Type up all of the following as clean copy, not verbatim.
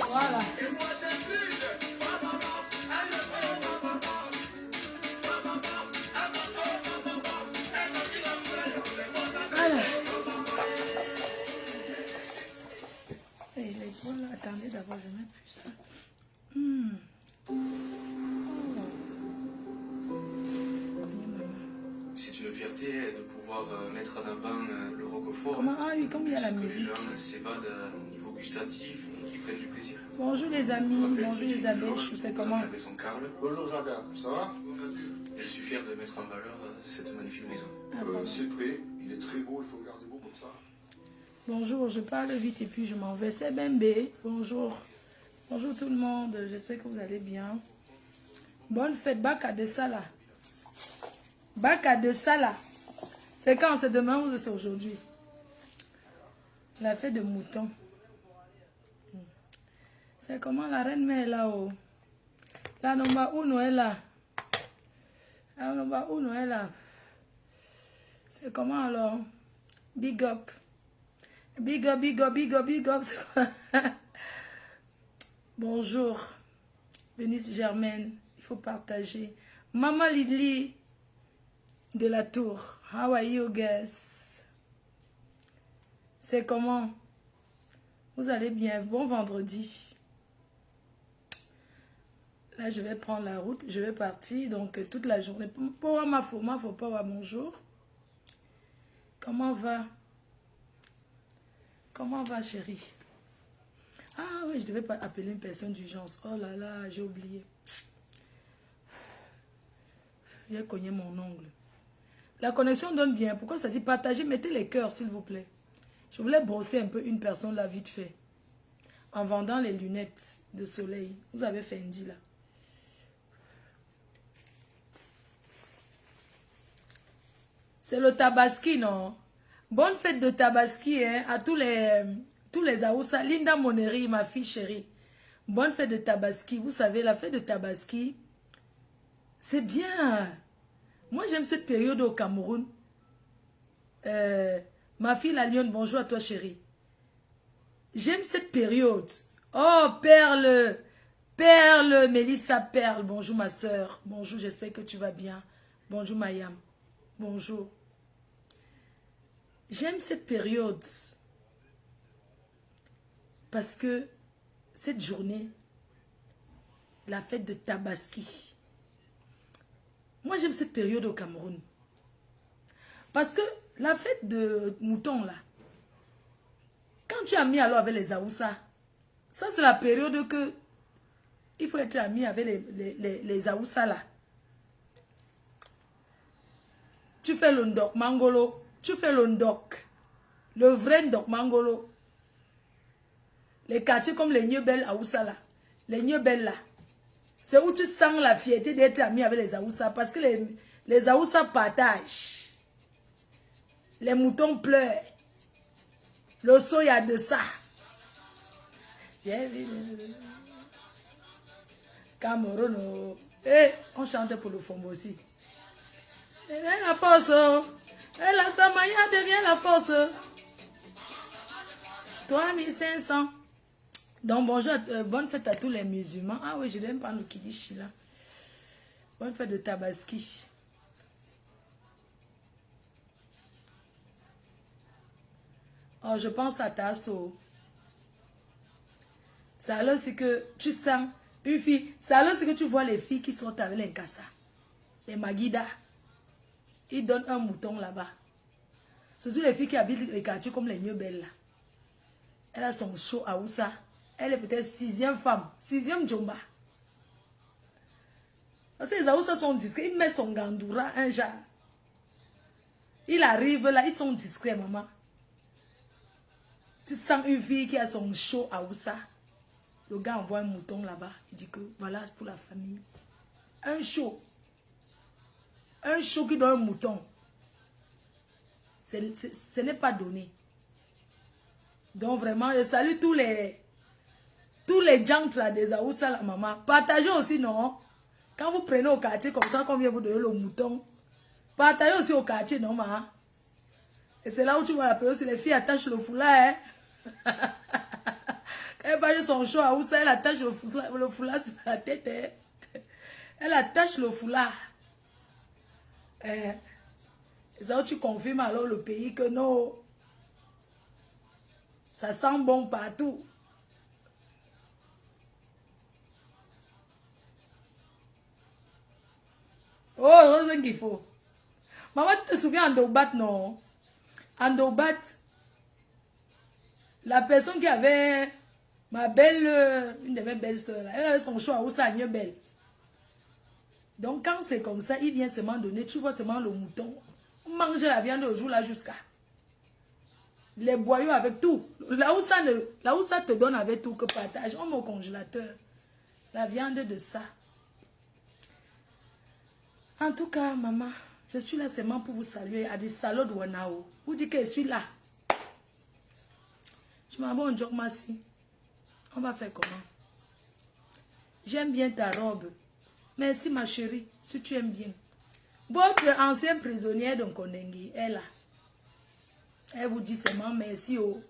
Voilà. Voilà, attendez d'abord, je mets plus ça. C'est une fierté de pouvoir mettre en avant le roquefort. Comment, ah oui, comme il y a la musique. Que les musique. gens s'évadent au niveau gustatif et qui prennent du plaisir. Bonjour les amis, bonjour les abeilles, c'est comment? Bonjour Jean-Pierre, ça va? Je suis fier de mettre en valeur cette magnifique maison. C'est prêt, il est très beau, il faut le garder beau comme ça. Bonjour, je parle vite et puis je m'en vais. C'est Bembe, bonjour. Bonjour tout le monde, j'espère que vous allez bien. Bonne fête, Baka de Sala. Baka de Sala. C'est quand? C'est demain ou c'est aujourd'hui? La fête de mouton. C'est comment la reine mère est là-haut? La nomba uno est là. La nomba uno est là. C'est comment alors? Big up. Big up, big up, big up, big up. Bonjour. Vénus Germaine. Il faut partager. Maman Lidli de la Tour. How are you guys? C'est comment? Vous allez bien? Bon vendredi. Là, je vais prendre la route. Je vais partir. Donc, toute la journée. Pour ma faut pas bonjour. Comment va? Comment va, chérie? Ah oui, je devais pas appeler une personne d'urgence. Oh là là, j'ai oublié. J'ai cogné mon ongle. La connexion donne bien. Pourquoi ça dit partager? Mettez les cœurs, s'il vous plaît. Je voulais brosser un peu une personne là, vite fait. En vendant les lunettes de soleil. Vous avez fait Fendi là. C'est le Tabaski, non? Bonne fête de Tabaski hein, à tous les Aoussa. Linda Moneri, ma fille chérie. Bonne fête de Tabaski. Vous savez, la fête de Tabaski, c'est bien. Moi, j'aime cette période au Cameroun. Ma fille la lionne, bonjour à toi chérie. J'aime cette période. Oh, Perle. Perle, Mélissa Perle. Bonjour ma soeur. Bonjour, j'espère que tu vas bien. Bonjour Mayam. Bonjour. J'aime cette période parce que cette journée, la fête de Tabaski, moi j'aime cette période au Cameroun. Parce que la fête de mouton là, quand tu es ami alors avec les Aoussa, ça c'est la période que il faut être ami avec les Aoussa là. Tu fais le ndok mangolo. Tu fais le ndok. Le vrai ndok mangolo. Les quartiers comme les Niobel Aoussa là. Les Niobel là. C'est où tu sens la fierté d'être ami avec les Aoussa. Parce que les Aoussa partagent. Les moutons pleurent. Le soya de ça. Cameroun. Eh, on chantait pour le fombo aussi. Derrière la force. Et la Samaya derrière la force. 3500. Donc bonjour, bonne fête à tous les musulmans. Ah oui, je n'aime pas le kiddish là. Bonne fête de Tabaski. Oh, je pense à Tasso. Ça alors c'est que tu sens une fille. Ça alors c'est que tu vois les filles qui sont avec les Nkassa. Les Magida. Ils donnent un mouton là-bas. Ce sont les filles qui habitent les quartiers comme les Niobel là. Elle a son show à Oussa. Elle est peut-être 6e femme. 6e Djomba. Parce que les Aoussa sont discrets. Il met son gandoura un genre. Il arrive là, ils sont discrets, maman. Tu sens une fille qui a son show à Oussa. Le gars envoie un mouton là-bas. Il dit que voilà, c'est pour la famille. Un show. Un show qui donne un mouton. Ce n'est pas donné. Donc vraiment, je salue tous les Tous les jantres des Aoussa, la maman. Partagez aussi, non? Quand vous prenez au quartier comme ça, combien vous donnez le mouton? Partagez aussi au quartier, non, maman? Et c'est là où tu vois la période, si les filles attachent le foulard, hein? Elle va son show à Aoussa, elle attache le foulard sur la tête, hein? Elle attache le foulard. C'est ça où tu confirmes alors le pays que non, ça sent bon partout. Oh, c'est ce qu'il faut. Maman, tu te souviens Andobat, non? Andobat, la personne qui avait ma belle, une de mes belles-sœurs, elle avait son choix où ça a mieux belle. Donc quand c'est comme ça, il vient seulement donner, tu vois seulement le mouton. On mange la viande au jour là jusqu'à. Les boyaux avec tout. Là où ça te donne avec tout que partage. On met au congélateur. La viande de ça. En tout cas, maman, je suis là seulement pour vous saluer à des salauds de Wanao. Vous dites que je suis là. Je m'en vais en job, merci. On va faire comment? J'aime bien ta robe. Merci ma chérie, si tu aimes bien. Votre ancienne prisonnière de Kondengi est là. Elle vous dit seulement merci. Oh.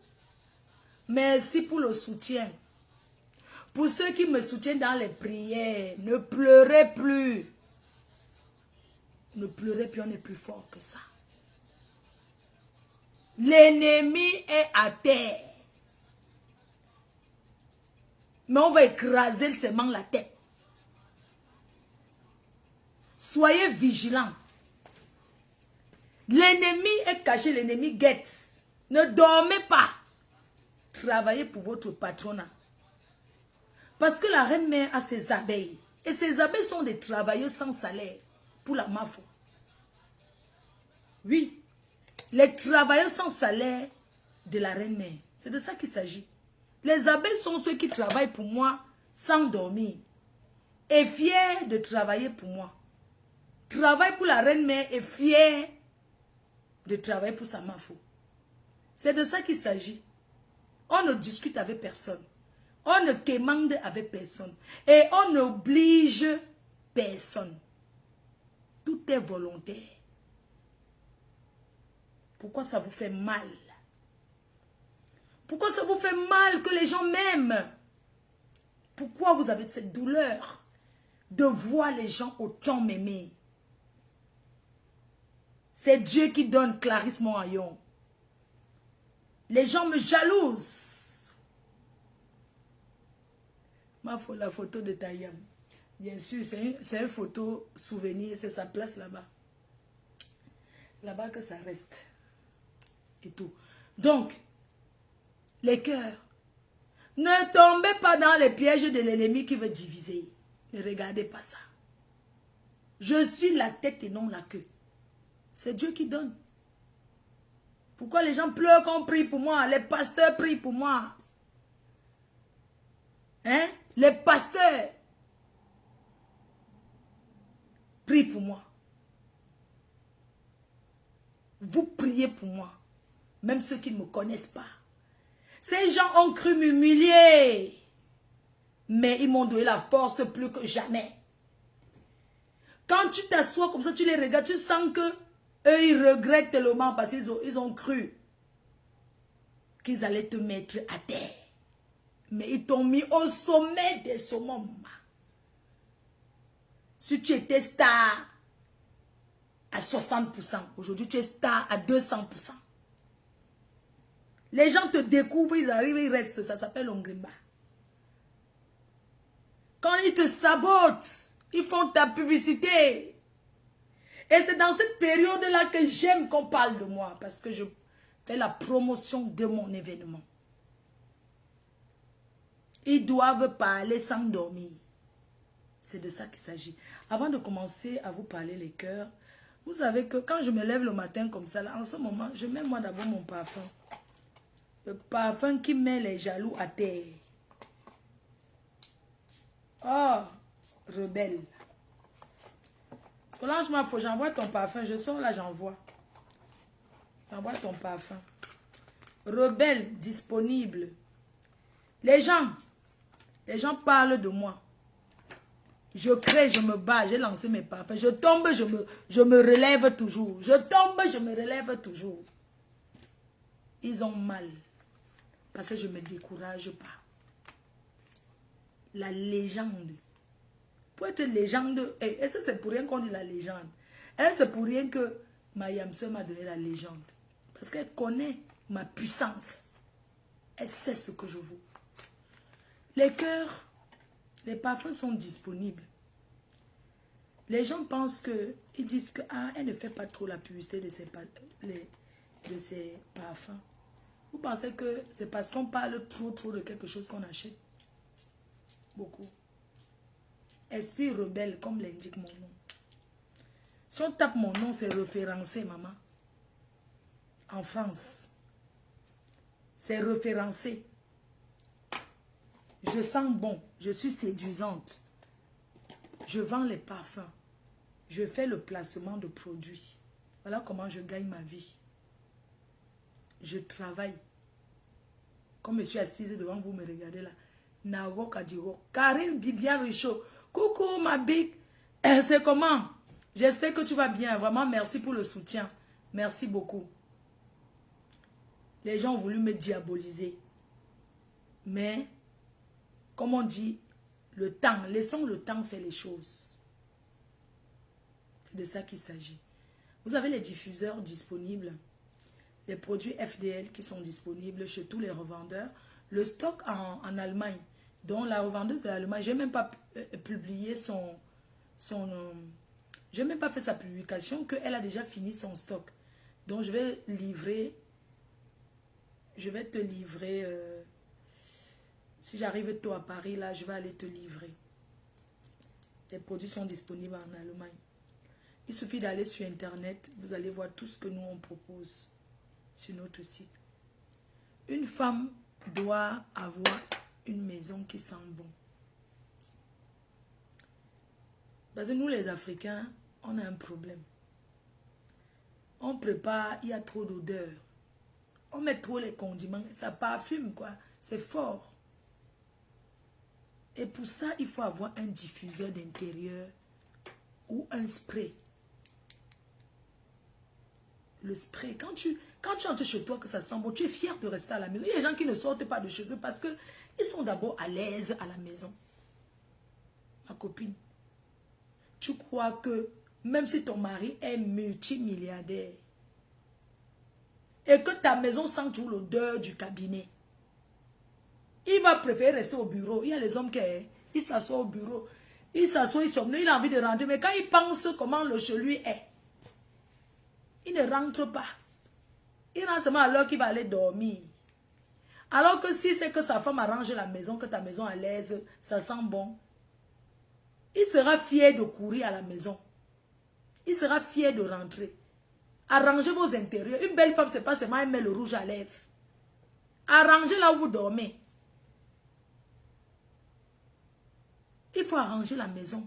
Merci pour le soutien. Pour ceux qui me soutiennent dans les prières, ne pleurez plus. Ne pleurez plus, on est plus fort que ça. L'ennemi est à terre. Mais on va écraser seulement la tête. Soyez vigilants. L'ennemi est caché, l'ennemi guette. Ne dormez pas. Travaillez pour votre patronat. Parce que la reine-mère a ses abeilles. Et ces abeilles sont des travailleurs sans salaire pour la MAFO. Oui. Les travailleurs sans salaire de la reine-mère. C'est de ça qu'il s'agit. Les abeilles sont ceux qui travaillent pour moi sans dormir. Et fiers de travailler pour moi. Travaille pour la reine-mère et fier de travailler pour sa MAFO. C'est de ça qu'il s'agit. On ne discute avec personne. On ne commande avec personne. Et on n'oblige personne. Tout est volontaire. Pourquoi ça vous fait mal? Pourquoi ça vous fait mal que les gens m'aiment? Pourquoi vous avez cette douleur de voir les gens autant m'aimer? C'est Dieu qui donne Clarisse Monhayon. Les gens me jalousent. La photo de Tayam. Bien sûr, c'est une photo souvenir. C'est sa place là-bas. Là-bas que ça reste. Et tout. Donc, les cœurs. Ne tombez pas dans les pièges de l'ennemi qui veut diviser. Ne regardez pas ça. Je suis la tête et non la queue. C'est Dieu qui donne. Pourquoi les gens pleurent qu'on prie pour moi? Les pasteurs prient pour moi. Hein? Les pasteurs prient pour moi. Vous priez pour moi. Même ceux qui ne me connaissent pas. Ces gens ont cru m'humilier. Mais ils m'ont donné la force plus que jamais. Quand tu t'assois comme ça, tu les regardes, tu sens que eux, ils regrettent tellement parce qu'ils ont cru qu'ils allaient te mettre à terre. Mais ils t'ont mis au sommet des sommets. Si tu étais star à 60%, aujourd'hui tu es star à 200%. Les gens te découvrent, ils arrivent, ils restent. Ça s'appelle Ongrimba. Quand ils te sabotent, ils font ta publicité. Et c'est dans cette période-là que j'aime qu'on parle de moi. Parce que je fais la promotion de mon événement. Ils doivent parler sans dormir. C'est de ça qu'il s'agit. Avant de commencer à vous parler les cœurs, vous savez que quand je me lève le matin comme ça, là, en ce moment, je mets moi d'abord mon parfum. Le parfum qui met les jaloux à terre. Oh, rebelle. Solange, il faut j'envoie ton parfum. Je sors là, j'envoie. J'envoie ton parfum. Rebelle, disponible. Les gens, Les gens parlent de moi. Je crée, je me bats, j'ai lancé mes parfums. Je tombe, je me relève toujours. Je tombe, je me relève toujours. Ils ont mal. Parce que je ne me décourage pas. La légende. Pour être légende, est-ce que c'est pour rien qu'on dit la légende? Est-ce que c'est pour rien que ma Yamse m'a donné la légende? Parce qu'elle connaît ma puissance. Elle sait ce que je vaux. Les cœurs, les parfums sont disponibles. Les gens pensent que, ils disent que elle ne fait pas trop la publicité de ses parfums. Vous pensez que c'est parce qu'on parle trop de quelque chose qu'on achète? Beaucoup. Esprit rebelle, comme l'indique mon nom. Si on tape mon nom, c'est référencé, maman. En France. C'est référencé. Je sens bon. Je suis séduisante. Je vends les parfums. Je fais le placement de produits. Voilà comment je gagne ma vie. Je travaille. Comme je suis assise devant vous, me regardez là. Nago Kadiro. Karine Bibian Richaud. Coucou ma big. C'est comment? J'espère que tu vas bien. Vraiment, merci pour le soutien. Merci beaucoup. Les gens ont voulu me diaboliser. Mais, comme on dit, le temps, laissons le temps faire les choses. C'est de ça qu'il s'agit. Vous avez les diffuseurs disponibles. Les produits FDL qui sont disponibles chez tous les revendeurs. Le stock en Allemagne, dont la revendeuse de l'Allemagne, je n'ai même pas publié je n'ai même pas fait sa publication, qu'elle a déjà fini son stock. Donc je vais livrer, je vais te livrer, si j'arrive tôt à Paris, là, je vais aller te livrer. Les produits sont disponibles en Allemagne. Il suffit d'aller sur Internet, vous allez voir tout ce que nous on propose sur notre site. Une femme doit avoir une maison qui sent bon. Parce que nous les Africains, on a un problème. On prépare, il y a trop d'odeur. On met trop les condiments, ça parfume quoi, c'est fort. Et pour ça, il faut avoir un diffuseur d'intérieur ou un spray. Le spray, quand tu entres chez toi que ça sent bon, tu es fier de rester à la maison. Il y a des gens qui ne sortent pas de chez eux parce qu'ils sont d'abord à l'aise à la maison. Ma copine, tu crois que même si ton mari est multimilliardaire et que ta maison sent toujours l'odeur du cabinet, il va préférer rester au bureau. Il y a les hommes qui s'assoient au bureau. Il s'assoit, il somnole, il a envie de rentrer. Mais quand il pense comment le chez lui est, il ne rentre pas. Il rentre seulement à l'heure qu'il va aller dormir. Alors que si c'est que sa femme arrange la maison, que ta maison est à l'aise, ça sent bon, il sera fier de courir à la maison. Il sera fier de rentrer. Arrangez vos intérieurs. Une belle femme, c'est pas seulement elle met le rouge à lèvres. Arrangez là où vous dormez. Il faut arranger la maison.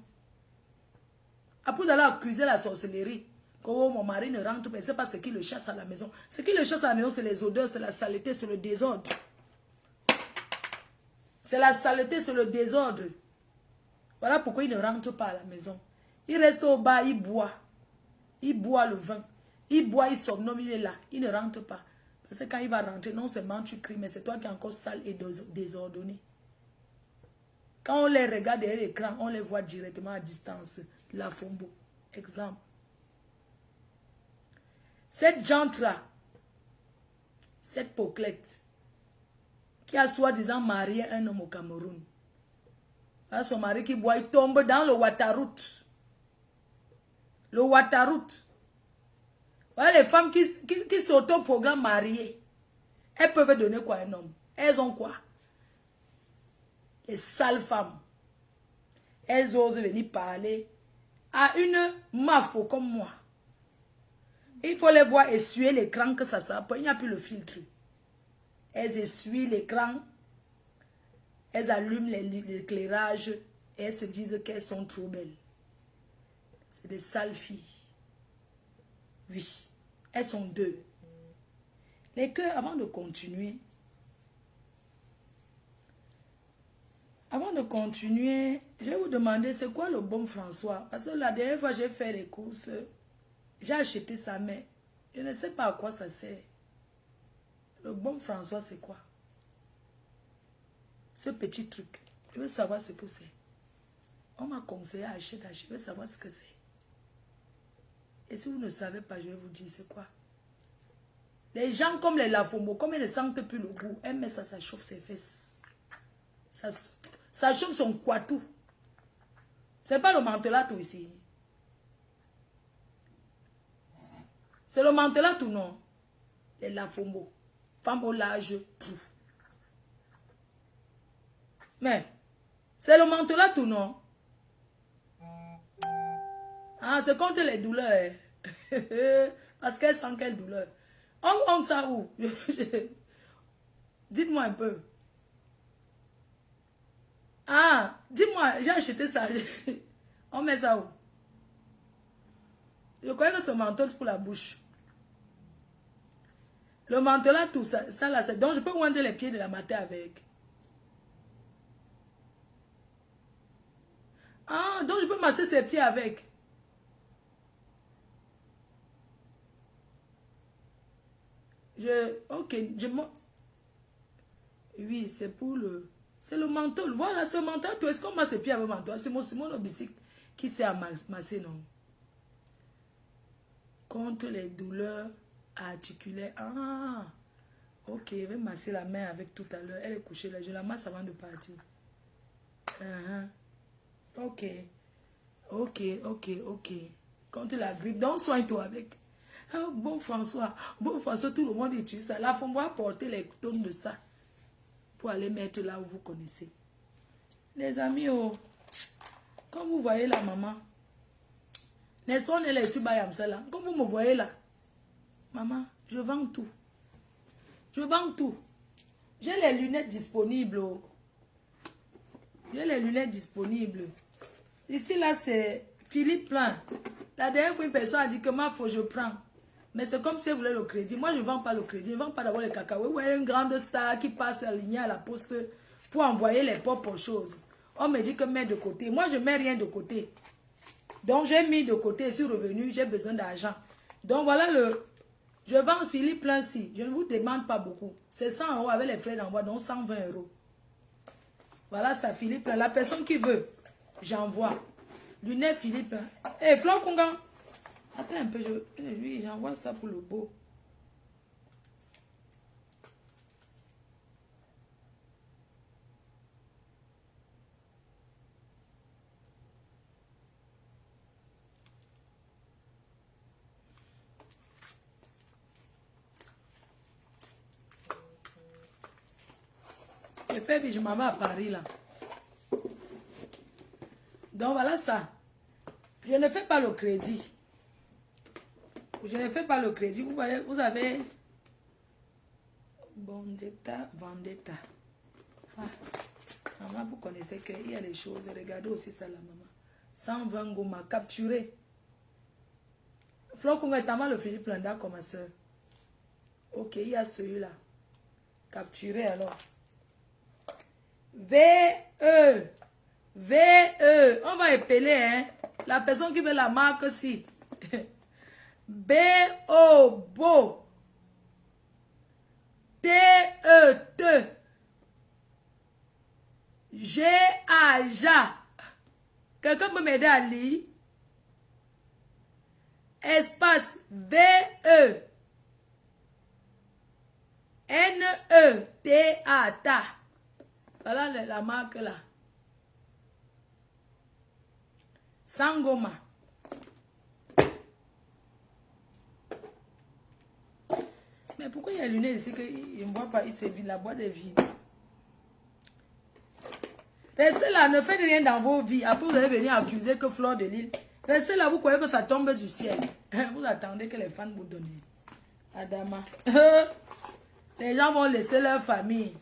Après, vous allez accuser la sorcellerie. Que oh, mon mari ne rentre pas. C'est pas ce qui le chasse à la maison. Ce qui le chasse à la maison, c'est les odeurs, c'est la saleté, c'est le désordre. C'est la saleté, c'est le désordre. Voilà pourquoi il ne rentre pas à la maison. Il reste au bas, il boit. Il boit le vin. Il boit, il somnole, il est là. Il ne rentre pas. Parce que quand il va rentrer, non seulement tu cries, mais c'est toi qui es encore sale et désordonné. Quand on les regarde derrière l'écran, on les voit directement à distance. La fombo. Exemple. Cette jante-là, cette poclette, qui a soi-disant marié un homme au Cameroun. Là, son mari qui boit, il tombe dans le Wataroute. Le Wataroute. Voilà les femmes qui sont au programme mariées. Elles peuvent donner quoi à un homme? Elles ont quoi? Les sales femmes. Elles osent venir parler à une mafo comme moi. Il faut les voir essuyer l'écran que ça sert. Il n'y a plus le filtre. Elles essuient l'écran. Elles allument l'éclairage. Et elles se disent qu'elles sont trop belles. C'est des sales filles. Oui. Elles sont deux. Les cœurs, avant de continuer. Avant de continuer, je vais vous demander c'est quoi le baume François. Parce que la dernière fois j'ai fait les courses, j'ai acheté ça, mais je ne sais pas à quoi ça sert. Le baume François, c'est quoi? Ce petit truc. Je veux savoir ce que c'est. On m'a conseillé à acheter. Je veux savoir ce que c'est. Et si vous ne savez pas, je vais vous dire c'est quoi. Les gens comme les Lafombo, comme ils ne sentent plus le goût, elles mettent ça, ça chauffe ses fesses. Ça chauffe son quatou. C'est pas le mentolato ici. C'est le mentolato, non? Les Lafombo. Femme au large, tout. Mais, c'est le mentolato, non? Ah, c'est contre les douleurs. Parce qu'elle sent quelle douleur. On ça où? Dites-moi un peu. Ah, dis-moi, j'ai acheté ça. On met ça où? Je croyais que c'est menthol pour la bouche. Le menthol là, tout ça, ça là, c'est donc je peux oindre les pieds de la matin avec. Ah, donc je peux masser ses pieds avec. Ok, oui, c'est pour le... C'est le menthol. Voilà, c'est le menthol. Est-ce qu'on masse ses pieds avec le menthol? C'est mon bicycle qui sait à masser, non? Contre les douleurs articulaires. Ah, ok, je vais masser la main avec tout à l'heure. Elle est couchée là. Je la masse avant de partir. Ok. Ok. Contre la grippe. Donc, soigne-toi avec. Ah, bon François, tout le monde utilise ça. Là, il faut moi porter les tonnes de ça pour aller mettre là où vous connaissez. Les amis, oh, comme vous voyez la maman, n'est-ce pas, on est les subayamsa là. Comme vous me voyez là, maman, je vends tout. Je vends tout. J'ai les lunettes disponibles. Oh. J'ai les lunettes disponibles. Ici, là, c'est Philippe Plein. La dernière fois, une personne a dit que ma faut je prends. Mais c'est comme si elle voulait le crédit. Moi, je ne vends pas le crédit. Je ne vends pas d'abord les cacahuètes. Vous voyez une grande star qui passe alignée à la poste pour envoyer les propres choses. On me dit que mets de côté. Moi, je ne mets rien de côté. Donc, j'ai mis de côté. Je suis revenu. J'ai besoin d'argent. Donc, voilà le... Je vends Philippe Plein si. Je ne vous demande pas beaucoup. C'est 100 € avec les frais d'envoi. Donc, 120 €. Voilà ça, Philippe Plein. La personne qui veut, j'envoie. Lunettes Philippe Plein. Hé, Flon Kongan. Attends un peu, lui, j'envoie ça pour le beau. Je fais, je m'en vais à Paris là. Donc voilà ça. Je ne fais pas le crédit. Je ne fais pas le crédit. Vous voyez, vous avez Vendetta. Ah. Maman, vous connaissez qu'il y a les choses. Regardez aussi ça, la maman. 120 gomma capturé. Flor Konga est le Philippe Landa comme ma soeur. Ok, il y a celui-là. Capturé alors. VE. On va épeler, hein. La personne qui veut la marque si. B-O-B-O. T-E-T. G-A-J-A. Quelqu'un peut m'aider à lire? Espace V-E. N-E-T-A-T-A. Voilà la marque là. Sangoma. Mais pourquoi il y a lunettes ici qu'il ne voit pas? Il se vide, la boîte est vide. Restez là, ne faites rien dans vos vies. Après, vous allez venir accuser que Fleur de Lille. Restez là, vous croyez que ça tombe du ciel. Vous attendez que les fans vous donnent. Adama. Les gens vont laisser leur famille.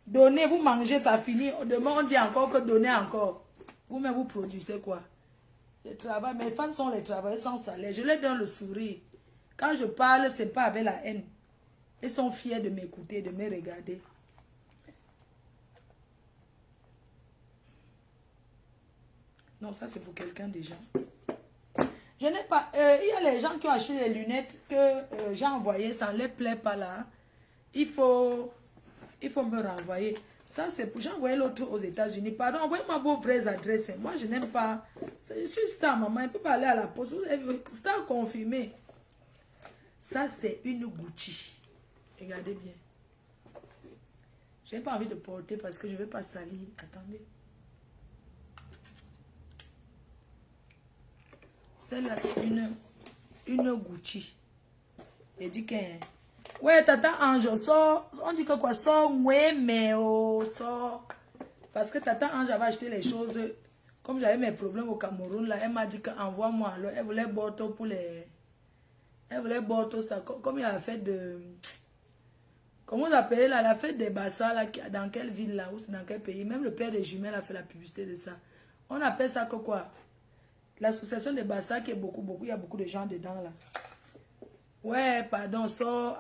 Donnez, vous mangez, ça finit. Demain, on dit encore que donnez encore. Vous-même, vous produisez quoi? Je travaille. Mes fans sont les travailleurs sans salaire. Je leur donne le sourire. Quand je parle, ce n'est pas avec la haine. Ils sont fiers de m'écouter, de me regarder. Non, ça c'est pour quelqu'un déjà. Je n'ai pas... il y a les gens qui ont acheté les lunettes que j'ai envoyées, ça ne les plaît pas là. Il faut me renvoyer. Ça c'est pour... J'ai envoyé l'autre aux États-Unis. Pardon, envoyez-moi vos vraies adresses. Moi, je n'aime pas... Je suis star, maman. Il ne peut pas aller à la poste. Vous avez star confirmé. Ça, c'est une Gucci. Regardez bien. Je n'ai pas envie de porter parce que je ne vais pas salir. Attendez. Celle-là, c'est une Gucci. Il dit que... Ouais, Tata Ange, sort. On dit que quoi? Sort, ouais, mais oh, sort. Parce que Tata Ange avait acheté les choses. Comme j'avais mes problèmes au Cameroun, là, elle m'a dit qu'envoie-moi. Alors, elle voulait boire pour les... Elle voulait boire tout ça. Comme il a fait de... Comment vous appelez là? La fête des Bassa, là, dans quelle ville là? Ou c'est dans quel pays? Même le père des jumelles a fait la publicité de ça. On appelle ça que quoi? L'association des Bassa qui est beaucoup, il y a beaucoup de gens dedans là. Ouais, pardon, sort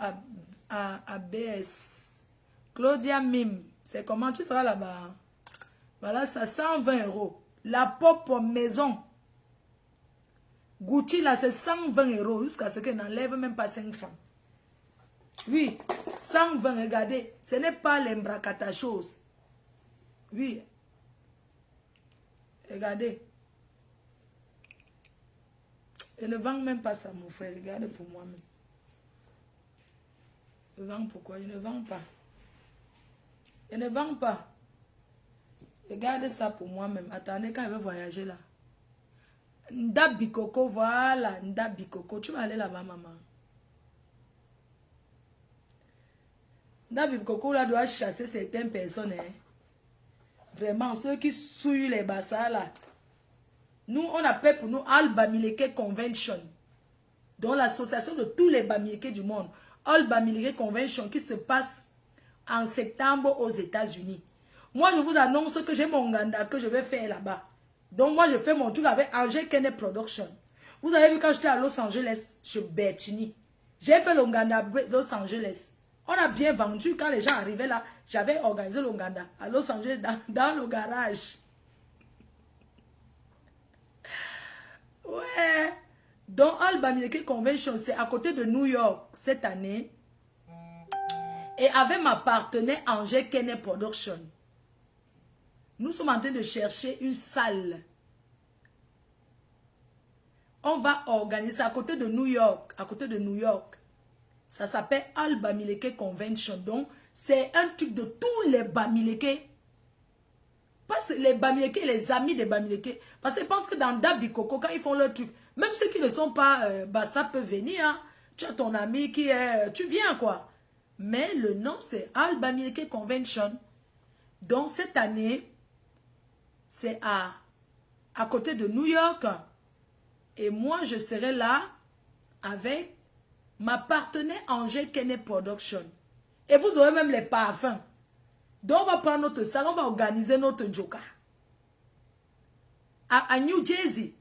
à BS. Claudia Mim. C'est comment tu seras là-bas? Voilà, ça 120 €. La pop maison. Gucci là, c'est 120 € jusqu'à ce qu'elle n'enlève même pas 5 francs. Oui, 120, regardez. Ce n'est pas l'embracata chose. Oui. Regardez. Je ne vends même pas ça, mon frère. Regarde pour moi-même. Je vends pourquoi? Je ne vends pas. Je ne vends pas. Regarde ça pour moi-même. Attendez, quand je vais voyager là. Nda Bikoko, voilà. Nda Bikoko. Tu vas aller là-bas, maman. Nda Bikoko, là, doit chasser certaines personnes. Hein. Vraiment, ceux qui souillent les bassins là. Nous, on appelle pour nous Al Bamileke Convention. Donc, l'association de tous les Bamileke du monde. Al Bamileke Convention qui se passe en septembre aux États-Unis. Moi, je vous annonce que j'ai mon ganda que je vais faire là-bas. Donc, moi, je fais mon truc avec Angel Kenne Production. Vous avez vu quand j'étais à Los Angeles, chez Bertini. J'ai fait l'Onganda Los Angeles. On a bien vendu. Quand les gens arrivaient là, j'avais organisé l'Onganda à Los Angeles dans le garage. Ouais. Donc, Al Bamileke Convention, c'est à côté de New York cette année. Et avec ma partenaire Angel Kenne Production. Nous sommes en train de chercher une salle. On va organiser à côté de New York. À côté de New York. Ça s'appelle Al Bamileke Convention. Donc, c'est un truc de tous les Bamileke. Pas les Bamileke et les amis des Bamileke. Parce qu'ils pensent que dans Dabikoko, quand ils font leur truc, même ceux qui ne sont pas, ça peut venir. Hein. Tu as ton ami qui est... Tu viens quoi. Mais le nom, c'est Al Bamileke Convention. Donc, cette année, c'est à côté de New York. Et moi, je serai là avec ma partenaire Angel Kenne Production. Et vous aurez même les parfums. Donc, on va prendre notre salle, on va organiser notre Njoka. À New Jersey.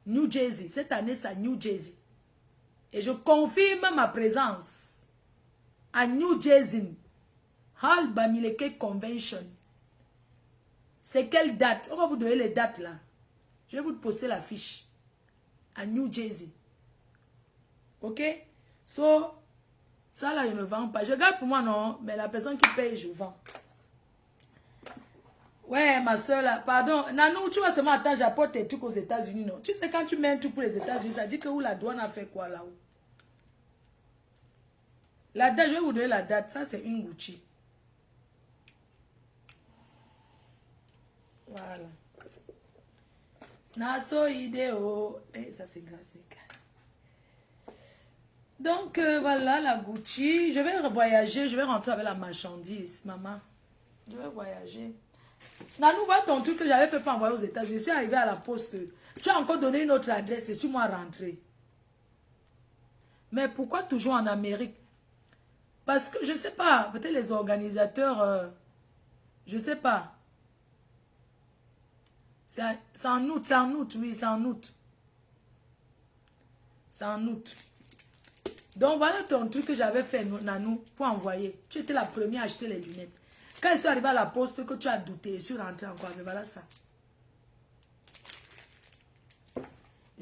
New Jersey. Cette année, c'est à New Jersey. Et je confirme ma présence à New Jersey. Al Bamileke Convention. C'est quelle date? On va vous donner les dates là. Je vais vous poster la fiche. À New Jersey. Ok? So, ça là, je ne vends pas. Je garde pour moi, non. Mais la personne qui paye, je vends. Ouais, ma soeur là. Pardon. Nanou, tu vois seulement, attends, j'apporte tes trucs aux États-Unis, non? Tu sais, quand tu mets un truc pour les États-Unis, ça dit que où la douane a fait quoi là-haut? La date, je vais vous donner la date. Ça, c'est une Gucci. Voilà. Naso idéo. Et ça, c'est grâce. Donc, voilà la Gucci. Je vais voyager. Je vais rentrer avec la marchandise, maman. Je vais voyager. Nanou, vois ton truc que j'avais fait pour envoyer aux États-Unis. Je suis arrivée à la poste. Tu as encore donné une autre adresse et suis-moi rentrée. Mais pourquoi toujours en Amérique? Parce que, je ne sais pas, peut-être les organisateurs, je ne sais pas. C'est en août, oui, c'est en août. C'est en août. Donc, voilà ton truc que j'avais fait, Nanou, pour envoyer. Tu étais la première à acheter les lunettes. Quand je suis arrivée à la poste, que tu as douté, je suis rentrée encore, mais voilà ça.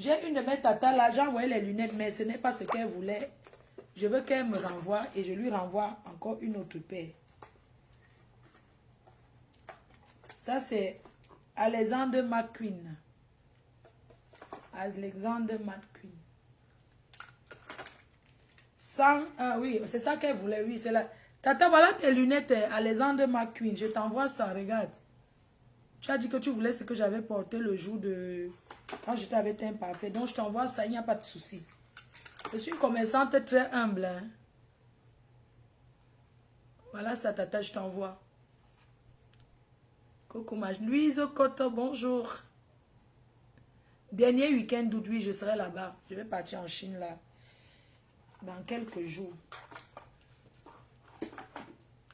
J'ai une de mes tatas là, j'ai envoyé les lunettes, mais ce n'est pas ce qu'elle voulait. Je veux qu'elle me renvoie et je lui renvoie encore une autre paire. Ça, c'est Alexander McQueen. Alexander McQueen. Oui, c'est ça qu'elle voulait, oui. C'est la... Tata, voilà tes lunettes, Alexander McQueen. Je t'envoie ça, regarde. Tu as dit que tu voulais ce que j'avais porté le jour de... Quand j'étais avec un parfait. Donc, je t'envoie ça, il n'y a pas de souci. Je suis une commerçante très humble. Hein. Voilà ça, tata, je t'envoie. Coucou, ma Louise Koto, bonjour. Dernier week-end d'août, oui, je serai là-bas. Je vais partir en Chine, là. Dans quelques jours.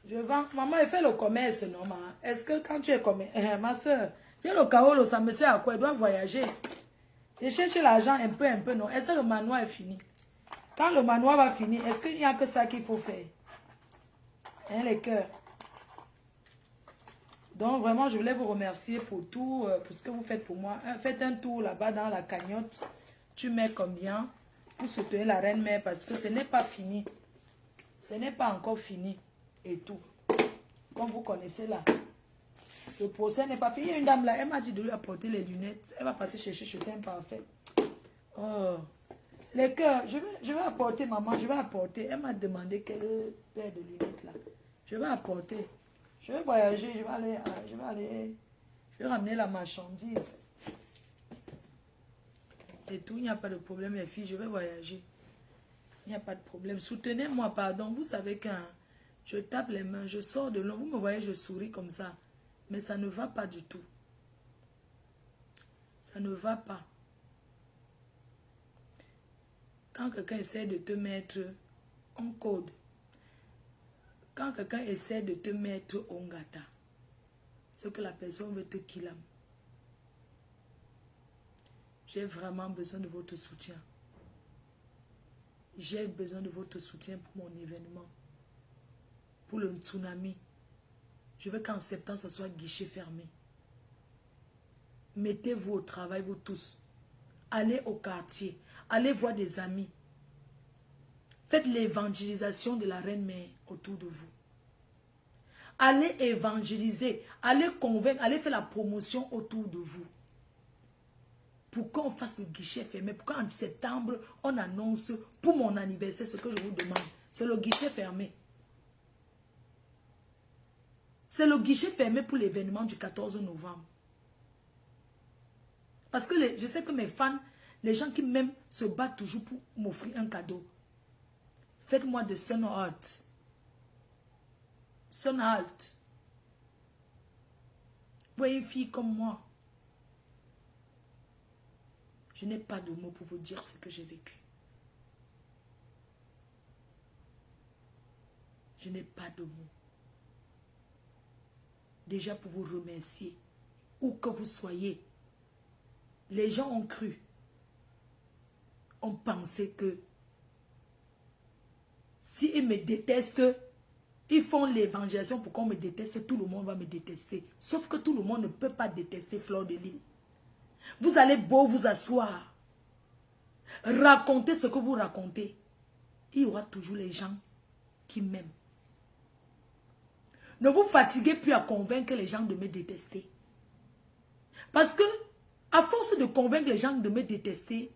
Je vends. Maman, elle fait le commerce, non, maman. Est-ce que quand tu es commerce... ma soeur, viens le Kaolo, ça me sert à quoi? Elle doit voyager. Je cherche l'argent un peu, non. Est-ce que le manoir est fini? Quand le manoir va finir, est-ce qu'il n'y a que ça qu'il faut faire? Hein, les cœurs. Donc, vraiment, je voulais vous remercier pour tout, pour ce que vous faites pour moi. Faites un tour là-bas dans la cagnotte. Tu mets combien pour soutenir la reine-mère parce que ce n'est pas fini. Ce n'est pas encore fini. Et tout. Comme vous connaissez là. Le procès n'est pas fini. Il y a une dame là, elle m'a dit de lui apporter les lunettes. Elle va passer chercher un parfait. Oh. Les cœurs, je vais apporter, maman, je vais apporter. Elle m'a demandé quelle paire de lunettes là. Je vais apporter. Je vais voyager, je vais ramener la marchandise. Et tout, il n'y a pas de problème, les filles, je vais voyager. Il n'y a pas de problème. Soutenez-moi, pardon. Vous savez quand je tape les mains, je sors de l'eau. Vous me voyez, je souris comme ça. Mais ça ne va pas du tout. Ça ne va pas. Quand quelqu'un essaie de te mettre en code, quand quelqu'un essaie de te mettre en gata, c'est que la personne veut te killer. J'ai vraiment besoin de votre soutien. J'ai besoin de votre soutien pour mon événement. Pour le tsunami. Je veux qu'en septembre, ce soit guichet fermé. Mettez-vous au travail, vous tous. Allez au quartier. Allez voir des amis. Faites l'évangélisation de la reine-mère autour de vous. Allez évangéliser. Allez convaincre. Allez faire la promotion autour de vous. Pour qu'on fasse le guichet fermé. Pour qu'en septembre, on annonce pour mon anniversaire ce que je vous demande. C'est le guichet fermé. C'est le guichet fermé pour l'événement du 14 novembre. Parce que je sais que mes fans, les gens qui m'aiment, se battent toujours pour m'offrir un cadeau. Faites-moi de Sun Heart. Sun Heart. Vous voyez une fille comme moi. Je n'ai pas de mots pour vous dire ce que j'ai vécu. Je n'ai pas de mots. Déjà pour vous remercier, où que vous soyez, les gens ont cru, ont pensé que s'ils me détestent, ils font l'évangélisation pour qu'on me déteste, tout le monde va me détester. Sauf que tout le monde ne peut pas détester Fleur de Lys. Vous allez beau vous asseoir, raconter ce que vous racontez. Il y aura toujours les gens qui m'aiment. Ne vous fatiguez plus à convaincre les gens de me détester. Parce que, à force de convaincre les gens de me détester,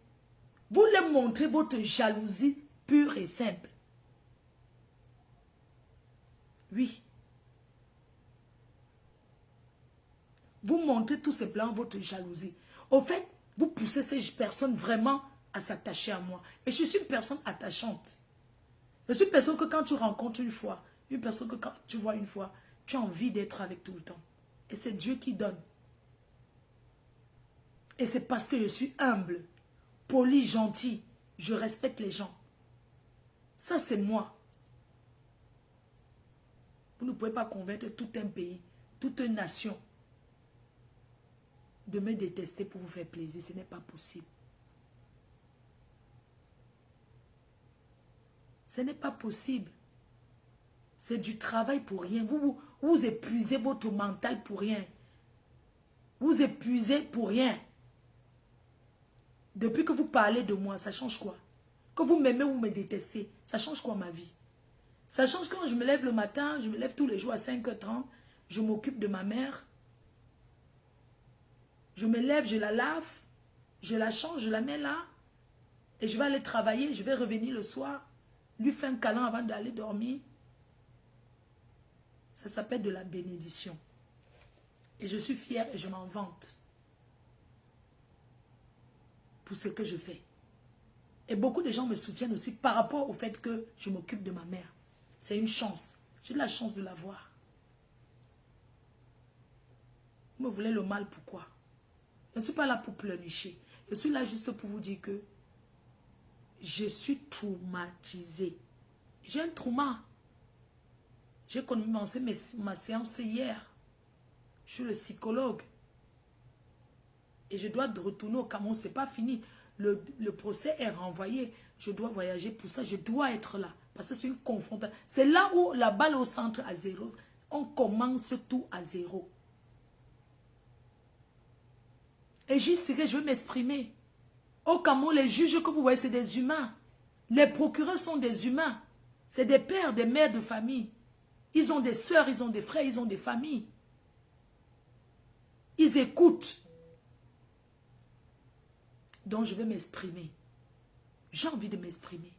vous leur montrez votre jalousie pure et simple. Oui. Vous montrez tout simplement votre jalousie. Au fait, vous poussez ces personnes vraiment à s'attacher à moi. Et je suis une personne attachante. Je suis une personne que quand tu rencontres une fois, une personne que quand tu vois une fois, tu as envie d'être avec tout le temps. Et c'est Dieu qui donne. Et c'est parce que je suis humble, poli, gentil. Je respecte les gens. Ça, c'est moi. Vous ne pouvez pas convaincre tout un pays, toute une nation de me détester pour vous faire plaisir. Ce n'est pas possible. Ce n'est pas possible. C'est du travail pour rien. Vous épuisez votre mental pour rien. Vous épuisez pour rien. Depuis que vous parlez de moi, ça change quoi? Que vous m'aimez ou me détestez, ça change quoi ma vie? Ça change quand je me lève le matin, je me lève tous les jours à 5h30, je m'occupe de ma mère. Je me lève, je la lave, je la change, je la mets là. Et je vais aller travailler, je vais revenir le soir, lui faire un câlin avant d'aller dormir. Ça s'appelle de la bénédiction. Et je suis fière et je m'en vante pour ce que je fais. Et beaucoup de gens me soutiennent aussi par rapport au fait que je m'occupe de ma mère. C'est une chance. J'ai de la chance de l'avoir. Vous me voulez le mal, pourquoi? Je ne suis pas là pour pleurnicher. Je suis là juste pour vous dire que je suis traumatisée. J'ai un trauma. J'ai commencé ma séance hier. Je suis le psychologue. Et je dois retourner au Cameroun. Ce n'est pas fini. Le procès est renvoyé. Je dois voyager pour ça. Je dois être là. Parce que c'est une confrontation. C'est là où la balle au centre à 0. On commence tout à 0. Et je vais m'exprimer. Au Cameroun, les juges que vous voyez, c'est des humains. Les procureurs sont des humains. C'est des pères, des mères de famille. Ils ont des sœurs, ils ont des frères, ils ont des familles. Ils écoutent. Donc je vais m'exprimer. J'ai envie de m'exprimer.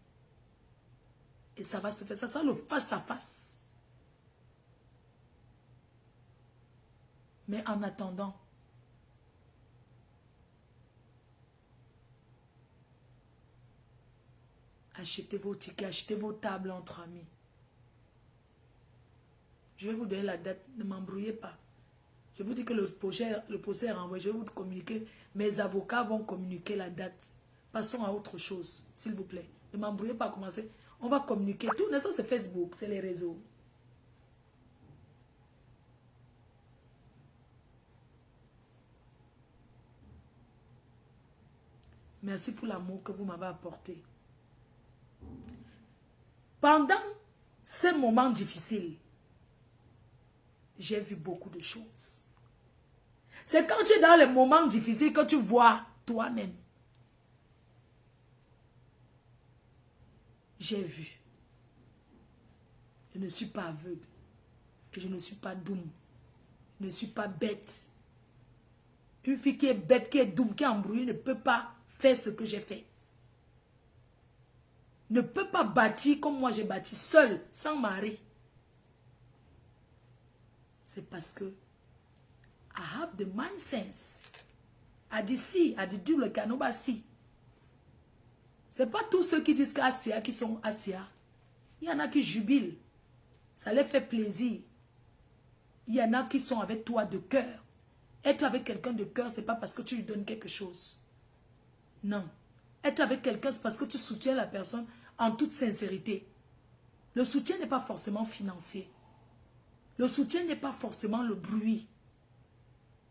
Et ça va se faire. Ça sera le face à face. Mais en attendant, achetez vos tickets, achetez vos tables entre amis. Je vais vous donner la date, ne m'embrouillez pas. Je vous dis que le procès est renvoyé, je vais vous communiquer. Mes avocats vont communiquer la date. Passons à autre chose, s'il vous plaît. Ne m'embrouillez pas à commencer. On va communiquer. Tout ça, c'est Facebook, c'est les réseaux. Merci pour l'amour que vous m'avez apporté. Pendant ces moments difficiles, j'ai vu beaucoup de choses. C'est quand tu es dans les moments difficiles que tu vois toi-même. J'ai vu. Je ne suis pas aveugle. Je ne suis pas doum. Je ne suis pas bête. Une fille qui est bête, qui est doum, qui est embrouillée, ne peut pas faire ce que j'ai fait. Ne peut pas bâtir comme moi j'ai bâti, seule, sans mari. C'est parce que I have the mind sense. I dit si, I dit du le canoba si. C'est pas tous ceux qui disent qu'Asia qui sont Asia. Il y en a qui jubilent. Ça les fait plaisir. Il y en a qui sont avec toi de cœur. Être avec quelqu'un de cœur, c'est pas parce que tu lui donnes quelque chose. Non. Être avec quelqu'un, c'est parce que tu soutiens la personne en toute sincérité. Le soutien n'est pas forcément financier. Le soutien n'est pas forcément le bruit.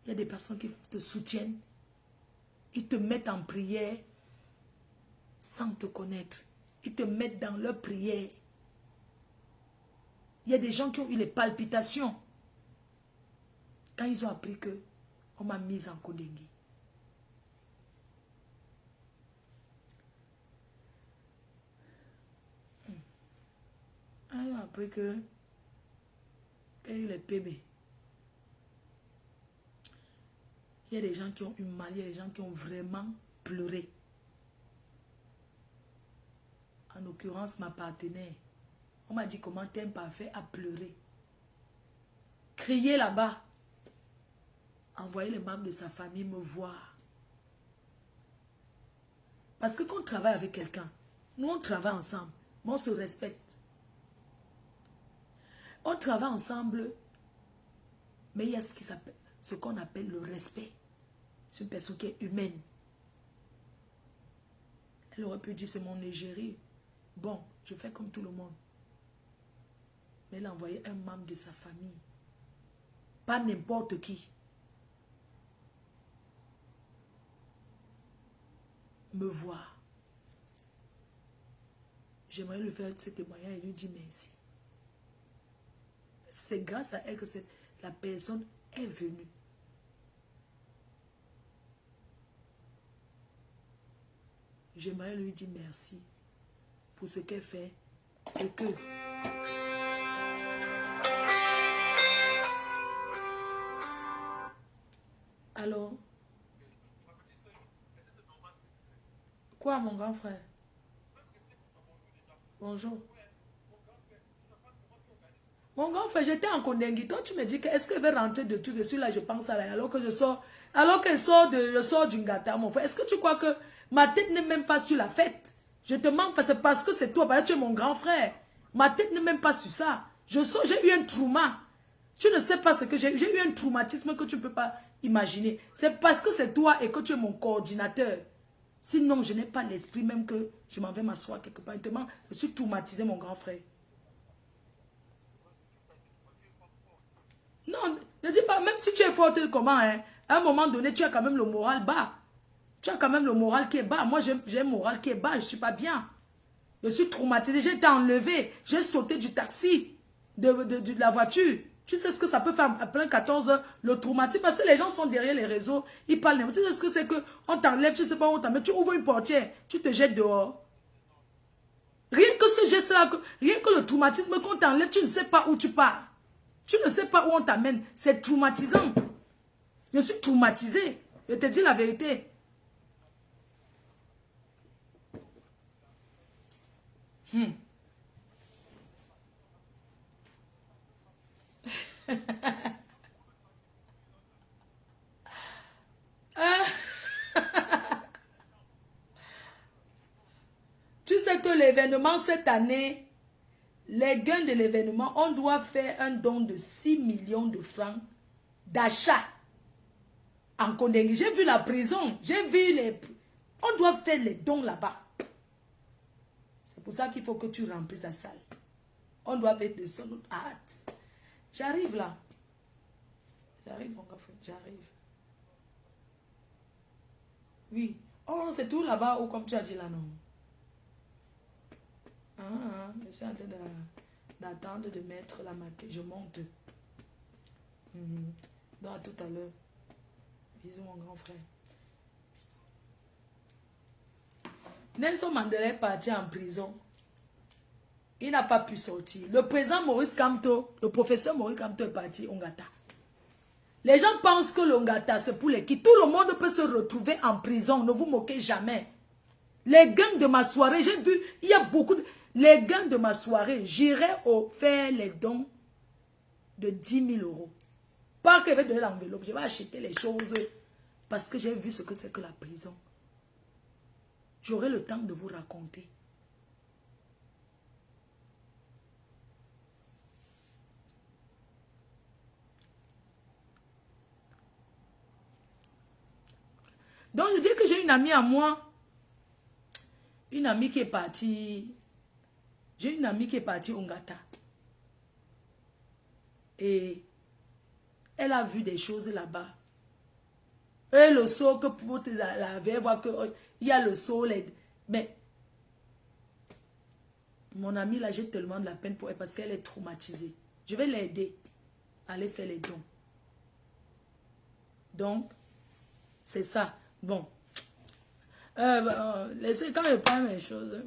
Il y a des personnes qui te soutiennent. Ils te mettent en prière sans te connaître. Ils te mettent dans leur prière. Il y a des gens qui ont eu les palpitations quand ils ont appris que on m'a mise en Kodengui. Quand ils ont appris que il y a eu les PB. Il y a des gens qui ont eu mal, il y a des gens qui ont vraiment pleuré. En l'occurrence, ma partenaire. On m'a dit comment t'es imparfait à pleurer. Crier là-bas. Envoyer les membres de sa famille me voir. Parce que quand on travaille avec quelqu'un, nous on travaille ensemble, mais on se respecte. On travaille ensemble, mais il y a ce qu'on appelle le respect. C'est une personne qui est humaine. Elle aurait pu dire c'est mon égérie. Bon, je fais comme tout le monde. Mais elle a envoyé un membre de sa famille. Pas n'importe qui. Me voir. J'aimerais lui faire ce témoignage et lui dire merci. C'est grâce à elle que la personne est venue. j'aimerais lui dire merci pour ce qu'elle fait et que alors quoi mon grand frère? Bonjour. Mon grand frère, j'étais en Kondengui. Toi, tu me dis que est-ce qu'elle veut rentrer de trucs? Je suis là, je pense à la alors que je sors je sors du Ngata, mon frère. Est-ce que tu crois que ma tête n'est même pas sur la fête? Je te manque parce que c'est toi, parce que tu es mon grand frère. Ma tête n'est même pas sur ça. Je sors, j'ai eu un trauma. Tu ne sais pas ce que j'ai eu. J'ai eu un traumatisme que tu ne peux pas imaginer. C'est parce que c'est toi et que tu es mon coordinateur. Sinon, je n'ai pas l'esprit même que je m'en vais m'asseoir quelque part. Tellement, je suis traumatisé, mon grand frère. Non, ne dis pas, même si tu es forte comment, hein, à un moment donné, tu as quand même le moral bas. Tu as quand même le moral qui est bas. Moi, j'ai un moral qui est bas, je ne suis pas bien. Je suis traumatisé, j'ai été enlevé, j'ai sauté du taxi, de la voiture. Tu sais ce que ça peut faire à plein 14 heures, le traumatisme, parce que les gens sont derrière les réseaux, ils parlent. Tu sais ce que c'est qu'on t'enlève, tu ne sais pas où on t'enlève, tu ouvres une portière, tu te jettes dehors. Rien que ce geste-là, rien que le traumatisme qu'on t'enlève, tu ne sais pas où tu pars. Tu ne sais pas où on t'amène. C'est traumatisant. Je suis traumatisé. Je te dis la vérité. Tu sais que l'événement cette année, les gains de l'événement, on doit faire un don de 6 millions de francs d'achat en Kondengui. J'ai vu la prison, j'ai vu les... On doit faire les dons là-bas. C'est pour ça qu'il faut que tu remplisses la salle. On doit mettre de son hâte. J'arrive là. J'arrive, mon gars, j'arrive. Oui. Oh, c'est tout là-bas ou comme tu as dit là, non? Je suis en train d'attendre de mettre la maquette. Je monte. Donc à tout à l'heure. Bisous mon grand frère. Nelson Mandela est parti en prison. Il n'a pas pu sortir. Le président Maurice Kamto, le professeur Maurice Kamto est parti au Ngata. Les gens pensent que le Ngata c'est pour les qui. Tout le monde peut se retrouver en prison. Ne vous moquez jamais. Les gangs de ma soirée, j'ai vu, il y a beaucoup de... Les gangs de ma soirée, j'irai faire les dons de 10 000 euros. Pas que je vais donner l'enveloppe, je vais acheter les choses parce que j'ai vu ce que c'est que la prison. J'aurai le temps de vous raconter. Donc je dis que j'ai une amie à moi, une amie qui est partie, j'ai une amie qui est partie au Ngata. Et elle a vu des choses là-bas. Et le seau que pour te laver, voir qu'il y a le seau. Mais mon amie là, j'ai tellement de la peine pour elle parce qu'elle est traumatisée. Je vais l'aider à aller faire les dons. Donc, c'est ça. Bon. Laissez quand je prends mes choses.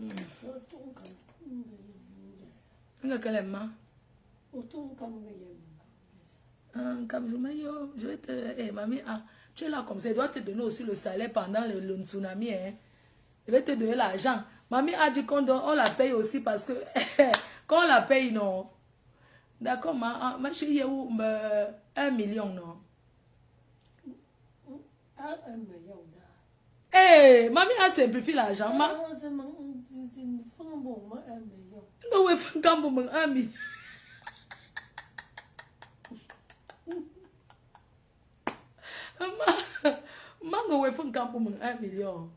Je vais te... mamie, tu es là comme ça. Je dois te donner aussi le salaire pendant le tsunami. Hein. Je vais te donner l'argent. Mamie a dit qu'on la paye aussi parce que quand on la paye, non. D'accord, ma chérie, 1 million, non. 1 million. Eh, mamie a simplifié l'argent. Non, oui, quand vous me 1 million. Mango, oui, faut quand vous 1 million.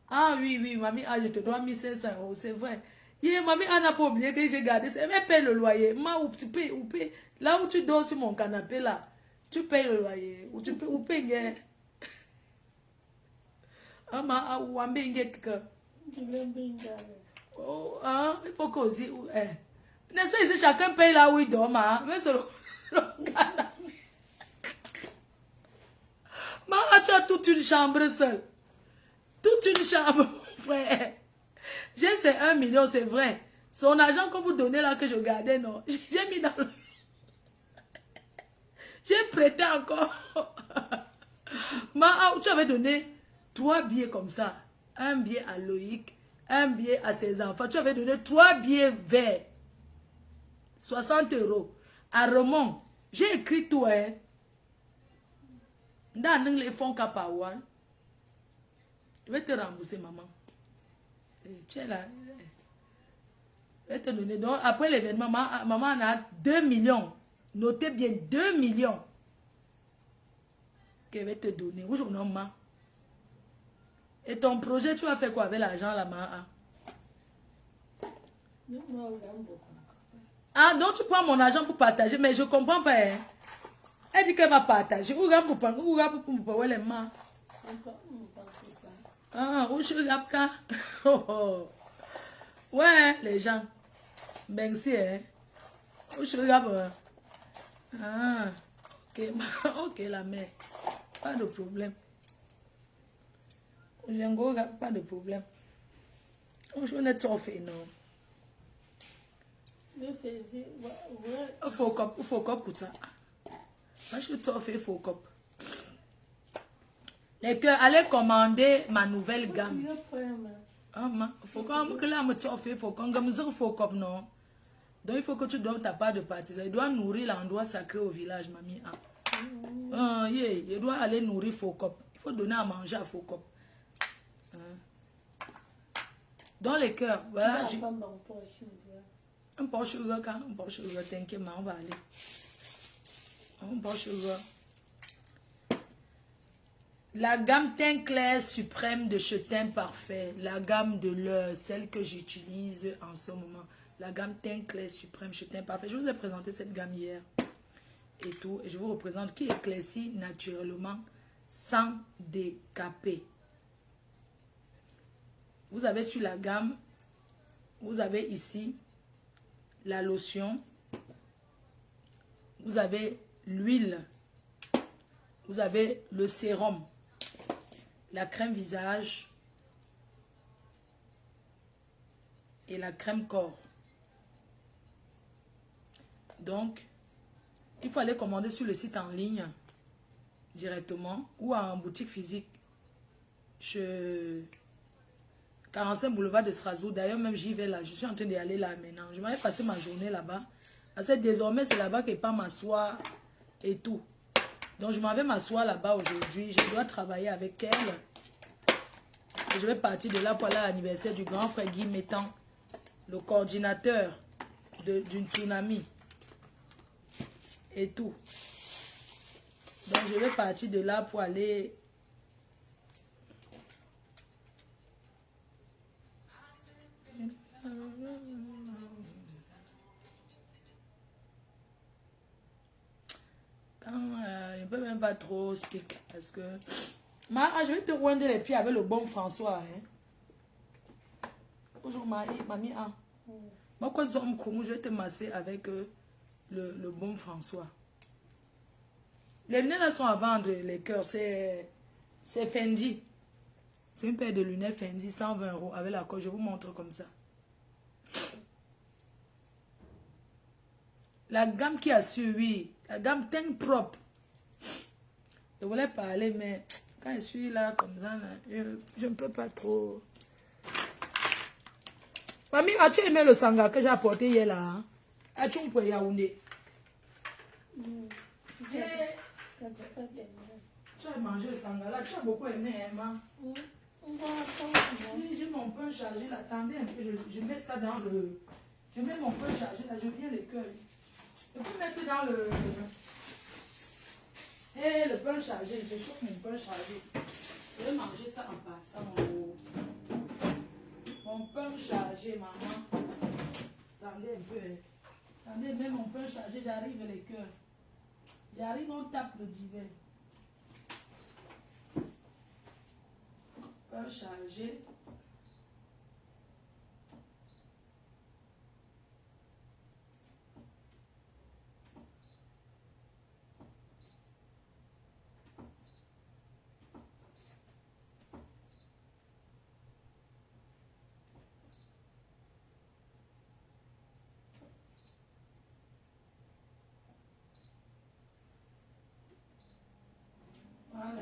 Ah oui, oui, mamie, je te dois 1500 euros, c'est vrai. Yeah, mamie, n'a pas oublié que j'ai gardé ça. Elle paye le loyer. Tu payes, là où tu dors sur mon canapé, là, tu payes le loyer. Ou tu payes, ou payes, il faut qu'aussi, n'est-ce pas, chacun paye là où il dort, mais c'est le canapé. Tu as toute une chambre seule. Toute toute une chambre, mon frère. J'ai c'est 1 million, c'est vrai. Son argent que vous donnez là, que je gardais, non. J'ai mis dans le... J'ai prêté encore. Tu avais donné 3 billets comme ça. Un billet à Loïc, un billet à ses enfants. Tu avais donné 3 billets verts. 60 €. À Ramon, j'ai écrit tout, hein. Dans les fonds Kapawan. Je vais te rembourser, maman. Tu es là. Je vais te donner. Donc, après l'événement, maman en a 2 millions. Notez bien, 2 millions. Que je vais te donner. Où je nomme. Et ton projet, tu vas faire quoi avec l'argent là, maman? Ah, donc tu prends mon argent pour partager, mais je ne comprends pas. Hein. Elle dit qu'elle va partager. Où est-ce que tu ah, où je regarde quand? Ouais, les gens. Ben, si, hein. Où je regarde. Ah, ok. Ok, la mère. Pas de problème. Pas de problème. Je n'ai pas fait, non. Il faut cop pour ça. Moi, je t'en fais faux cop. Les cœurs, allez commander ma nouvelle gamme. Faut que là, me t'en fais faut qu'on gamme faux cop, non. Donc, il faut que tu donnes ta part de partie. Il doit nourrir l'endroit sacré au village, mamie. Il doit aller nourrir faux cop. Il faut donner à manger à faux cop. Dans les cœurs, voilà. Un Porsche, t'inquiète, on va aller. Un Porsche. La gamme teint clair suprême de Châtain parfait. La gamme de l'heure, celle que j'utilise en ce moment. La gamme teint clair suprême Châtain parfait. Je vous ai présenté cette gamme hier. Et tout. Et je vous représente qui éclaircit naturellement sans décaper. Vous avez sur la gamme, vous avez ici la lotion, vous avez l'huile, vous avez le sérum, la crème visage et la crème corps. Donc, il faut aller commander sur le site en ligne directement ou en boutique physique. 45 boulevard de Strasbourg. D'ailleurs, même j'y vais là. Je suis en train d'y aller là maintenant. Je m'avais passé ma journée là-bas. Parce que désormais, c'est là-bas que je peux m'asseoir et tout. Donc, je m'en vais m'asseoir là-bas aujourd'hui. Je dois travailler avec elle. Et je vais partir de là pour aller à l'anniversaire du grand frère Guy Mettant, le coordinateur d'une tsunami. Et tout. Donc, je vais partir de là pour aller... Je ne peux même pas trop speak parce que... je vais te rendre les pieds avec le bon François. Hein. Bonjour, mamie. Je vais te masser avec le bon François. Les lunettes là sont à vendre, les cœurs. C'est Fendi. C'est une paire de lunettes Fendi, 120 € avec la coque. Je vous montre comme ça. La gamme qui a suivi, la gamme teint propre. Je voulais parler, mais quand je suis là comme ça, là, je ne peux pas trop. Mamie, as-tu aimé le sanga que j'ai apporté hier là? Hein? As-tu un peu Yaoundé? Tu as mangé le sanga là, tu as beaucoup aimé, hein? J'ai mon pain chargé là, attendez un peu, je mets ça dans le... Je mets mon pain chargé là, je viens les cœurs. Je peux mettre dans le... Et le pain chargé, je chauffe mon pain chargé. Je vais manger ça en passant. Mon pain chargé, maman. Attendez un peu. Attendez, même mon pain chargé, j'arrive les cœurs. J'arrive, on tape le divin. Pain chargé.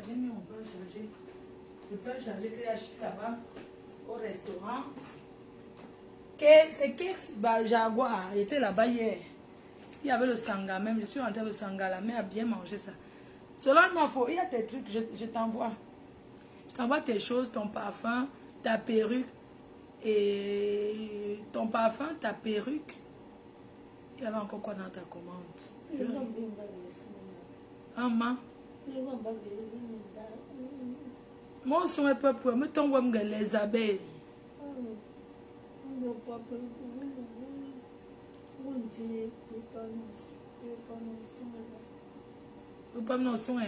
j'ai mis mon pain chargé. Le pain chargé que j'ai acheté là-bas au restaurant. C'est Kex Jaguar. Il était là-bas hier. Il y avait le sanga même. Je suis rentrée le sanga. La mère a bien mangé ça. Selon moi, il y a tes trucs. Je t'envoie. Je t'envoie tes choses, ton parfum, ta perruque. Et ton parfum, ta perruque. Il y avait encore quoi dans ta commande? Maman. Mon son est pas pour me tomber les abeilles. Vous pas me soin.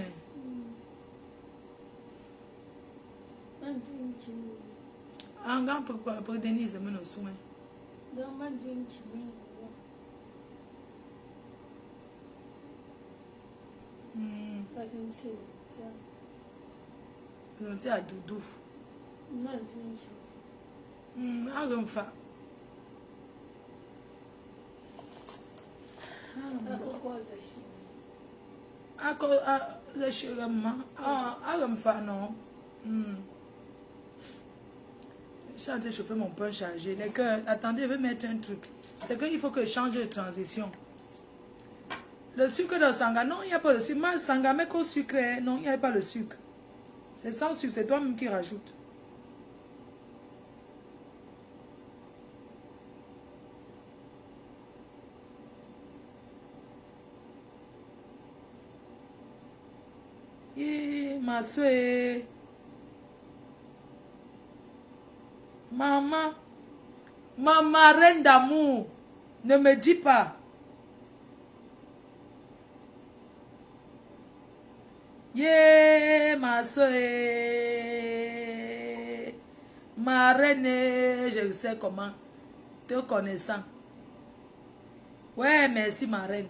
Un grand pour Denise, me nos soins. Je dis à Doudou. Agamfa. Agamfa, non. Je suis en train de chauffer mon pain chargé. Les cœurs, attendez, je vais mettre un truc. C'est qu'il faut que je change de transition. Le sucre de sanga, non, il n'y a pas de sucre. Moi, sanga, mais qu'au sucre, non, il n'y a pas le sucre. C'est sans sucre, c'est toi-même qui rajoute. Ma soeur. Maman. Maman, reine d'amour. Ne me dis pas. Ma soeur. Ma reine, je sais comment. Te connaissant. Ouais, merci ma reine.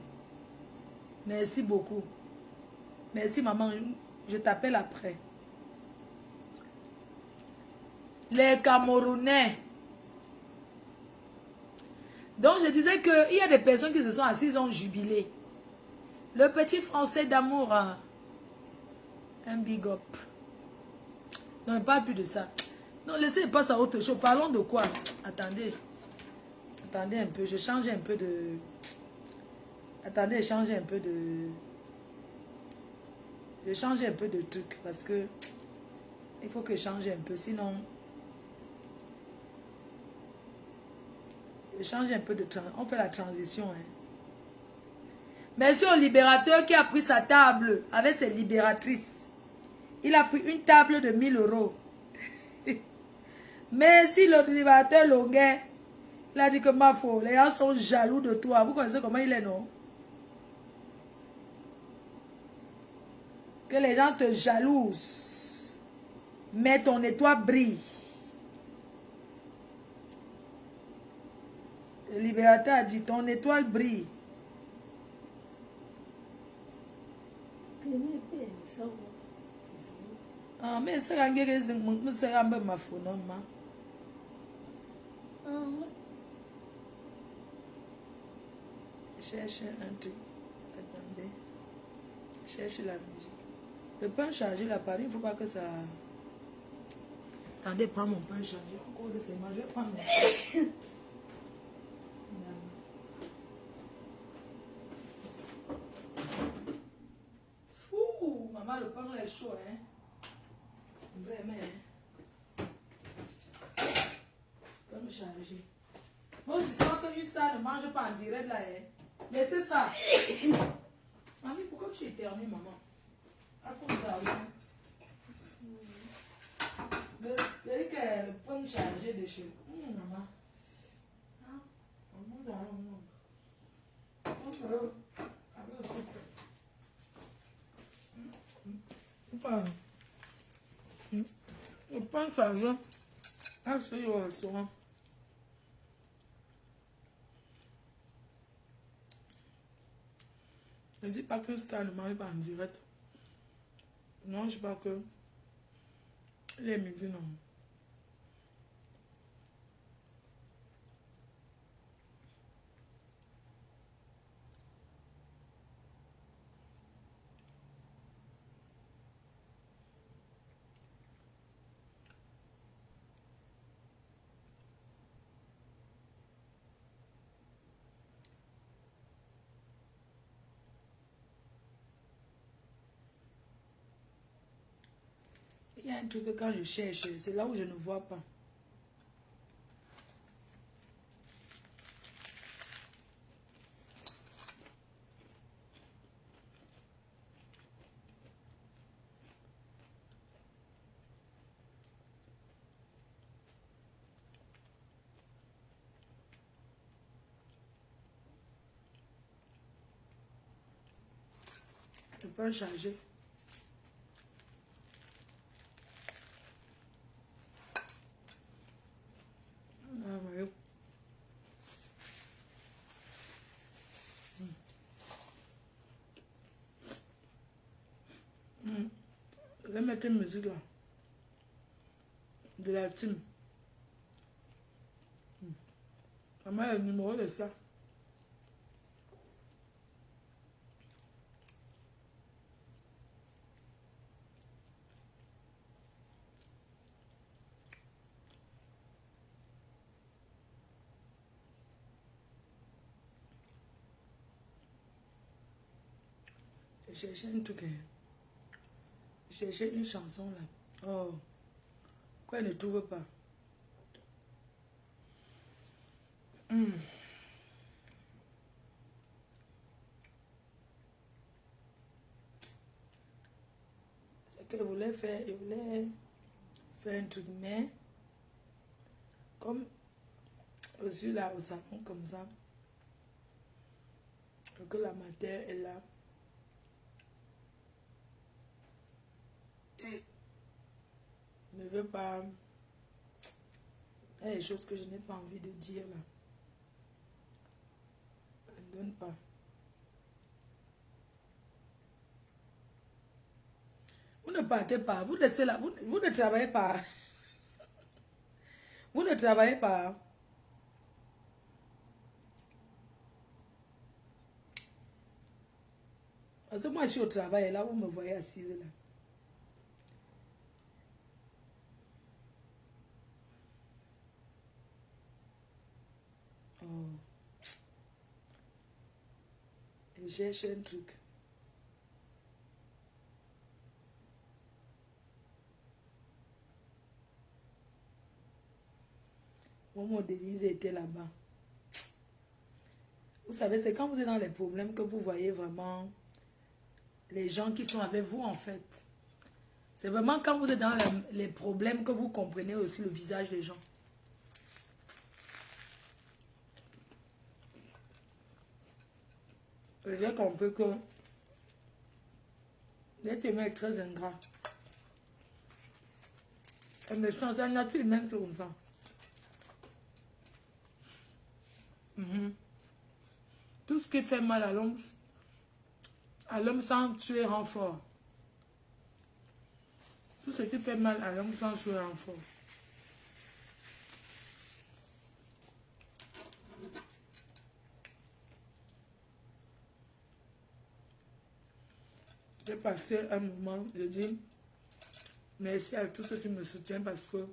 Merci beaucoup. Merci maman. Je t'appelle après. Les Camerounais. Donc je disais qu'il y a des personnes qui se sont assises en jubilé. Le petit français d'amour. Hein? Un big up. Non, ne parle plus de ça. Non, laissez passer à autre chose. Parlons de quoi? Attendez. Attendez un peu. Je change un peu de... Attendez, je change un peu de... Je change un peu de truc parce que il faut que je change un peu, sinon je change un peu de on fait la transition. Hein. Merci au libérateur qui a pris sa table avec ses libératrices. Il a pris une table de 1000 €. Merci le libérateur Longuet. Il a dit que ma faute, les gens sont jaloux de toi. Vous connaissez comment il est, non? Que les gens te jalousent. Mais ton étoile brille. Le libérateur a dit, ton étoile brille. Ah, mais c'est un gars qui c'est un peu ma faute, non, ma. Cherche un truc. Attendez. Cherche la musique. Le pain chargé, la Paris, il ne faut pas que ça... Attendez, prends mon pain chargé. À cause de ces mains, je vais prendre mon... Fou, maman, le pain là est chaud, hein. Vraiment, hein. Pain chargé. Bon, c'est ça que une star ne mange pas en direct là, hein. Laissez ça. Mamie, pourquoi tu éternues, maman? Le pain chargé de cheveux. Maman. Le pain chargé. Ah, c'est au restaurant. Ne dis pas que ça ne mange pas en direct. Non, je sais pas que les midi, non. Il y a un truc que quand je cherche, c'est là où je ne vois pas. Je peux changer. Ah, oui. Je vais mettre une musique là. De la team. Maman, le numéro de ça. Je cherchais un truc. Je cherchais une chanson là. Oh. Quoi, elle ne trouve pas. C'est que je voulais faire un truc, mais comme aussi là au salon comme ça, que la matière est là. Je ne veux pas. Il y a des choses que je n'ai pas envie de dire là. Elle ne donne pas. Vous ne partez pas. Vous restez là. Vous ne travaillez pas. Vous ne travaillez pas. Parce que moi, je suis au travail et là, vous me voyez assise là. Oh. Je cherche un truc. Mon Denise était là-bas. Vous savez, c'est quand vous êtes dans les problèmes que vous voyez vraiment les gens qui sont avec vous en fait. C'est vraiment quand vous êtes dans les problèmes que vous comprenez aussi le visage des gens. J'ai compris que l'être humain est très ingrat. Elle me change la nature humaine comme ça. Tout ce qui fait mal à l'homme sans tuer rend fort. Tout ce qui fait mal à l'homme sans tuer rend fort. J'ai passé un moment, je dis merci à tous ceux qui me soutiennent parce que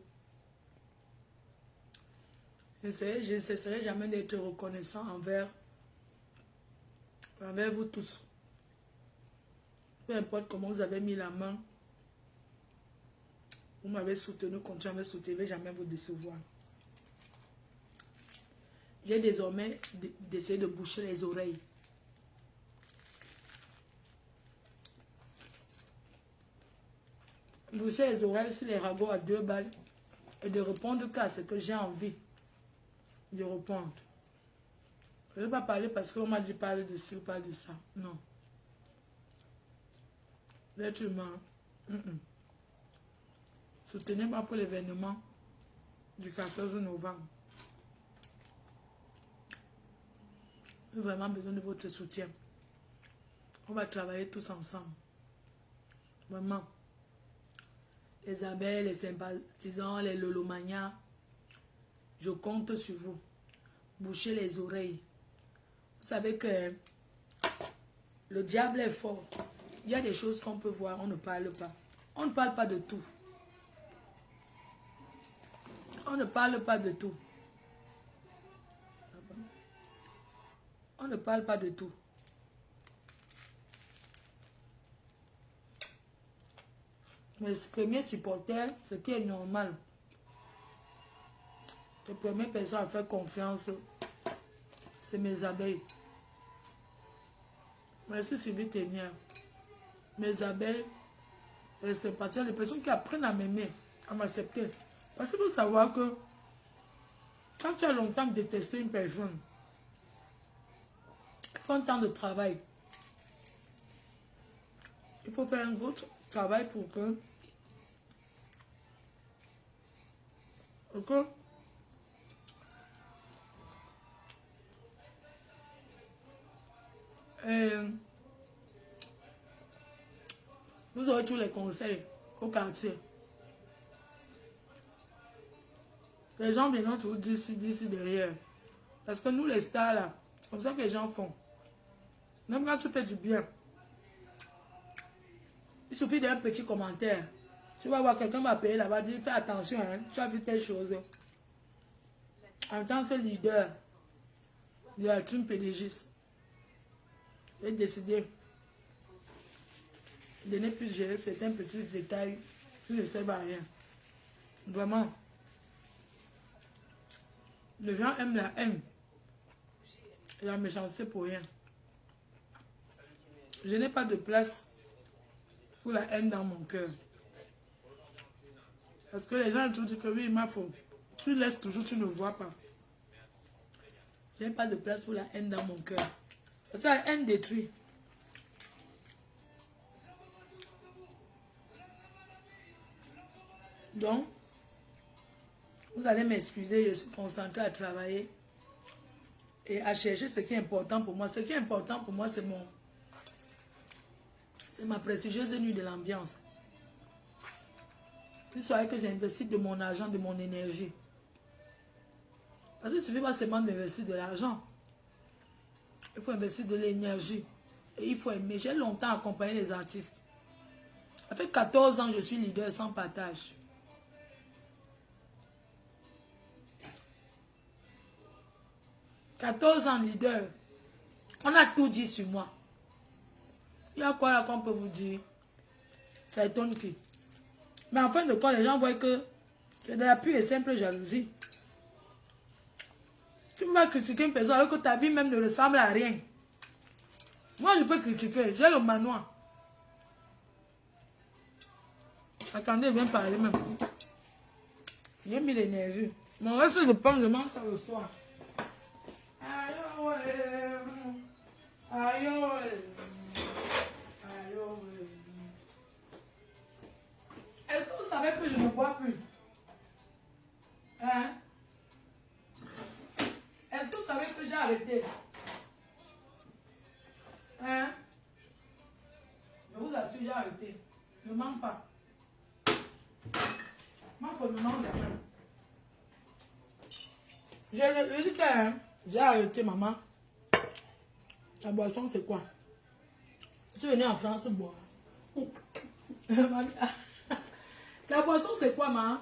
je ne cesserai jamais d'être reconnaissant envers vous tous. Peu importe comment vous avez mis la main, vous m'avez soutenu, continuez à me soutenir, je ne vais jamais vous décevoir. J'ai désormais d'essayer de boucher les oreilles. Boucher les oreilles sur les ragots à 2 balles et de répondre qu'à ce que j'ai envie de répondre. Je ne vais pas parler parce qu'on m'a dit parler de ci ou pas de ça. Non. L'être humain. Soutenez-moi pour l'événement du 14 novembre. J'ai vraiment besoin de votre soutien. On va travailler tous ensemble. Vraiment. Les abeilles, les sympathisants, les lolomanias. Je compte sur vous. Bouchez les oreilles. Vous savez que le diable est fort. Il y a des choses qu'on peut voir, on ne parle pas. On ne parle pas de tout. On ne parle pas de tout. On ne parle pas de tout. Mes premiers supporters, ce qui est normal. Les premières personnes à faire confiance, c'est mes abeilles. Merci Sylvie Ténia. Mes abeilles, les sympathiques, les personnes qui apprennent à m'aimer, à m'accepter. Parce qu'il faut savoir que quand tu as longtemps détesté une personne, il faut un temps de travail. Il faut faire un gros travail pour que... Ok? Vous aurez tous les conseils au quartier. Les gens viennent toujours d'ici derrière. Parce que nous les stars là, c'est comme ça que les gens font. Même quand tu fais du bien, il suffit d'un petit commentaire. Tu vas voir quelqu'un va payer là-bas, dire fais attention, hein, tu as vu telle chose. En tant que leader de la team PDGiste, j'ai décidé de ne plus gérer certains petits détails qui ne servent à rien. Vraiment. Les gens aiment la haine et la méchanceté pour rien. Je n'ai pas de place pour la haine dans mon cœur. Parce que les gens ont toujours dit que oui, ma faute. Tu laisses toujours, tu ne vois pas. Je n'ai pas de place pour la haine dans mon cœur. Parce que la haine détruit. Donc, vous allez m'excuser, je suis concentrée à travailler et à chercher ce qui est important pour moi. Ce qui est important pour moi, c'est ma prestigieuse nuit de l'ambiance. Il faudrait que j'investisse de mon argent, de mon énergie. Parce qu'il ne suffit pas seulement d'investir de l'argent. Il faut investir de l'énergie. Et il faut aimer. J'ai longtemps accompagné les artistes. Ça fait 14 ans que je suis leader sans partage. « 14 ans leader. On a tout dit sur moi. Il y a quoi là qu'on peut vous dire? Ça étonne qui? Mais en fin de compte, les gens voient que c'est de la pure et simple jalousie. Tu ne peux pas critiquer une personne alors que ta vie même ne ressemble à rien. Moi, je peux critiquer. J'ai le manoir. Attendez, viens parler même. J'ai mis l'énergie. Mon reste de pain, je mange ça le soir. Est-ce que vous savez que je ne bois plus? Hein? Est-ce que vous savez que j'ai arrêté? Hein? Je vous assure, j'ai arrêté. Ne mens pas. Moi, il faut me mentir. Je dis que hein, j'ai arrêté, maman. La boisson, c'est quoi? Je suis venue en France boire. La boisson, c'est quoi, maman?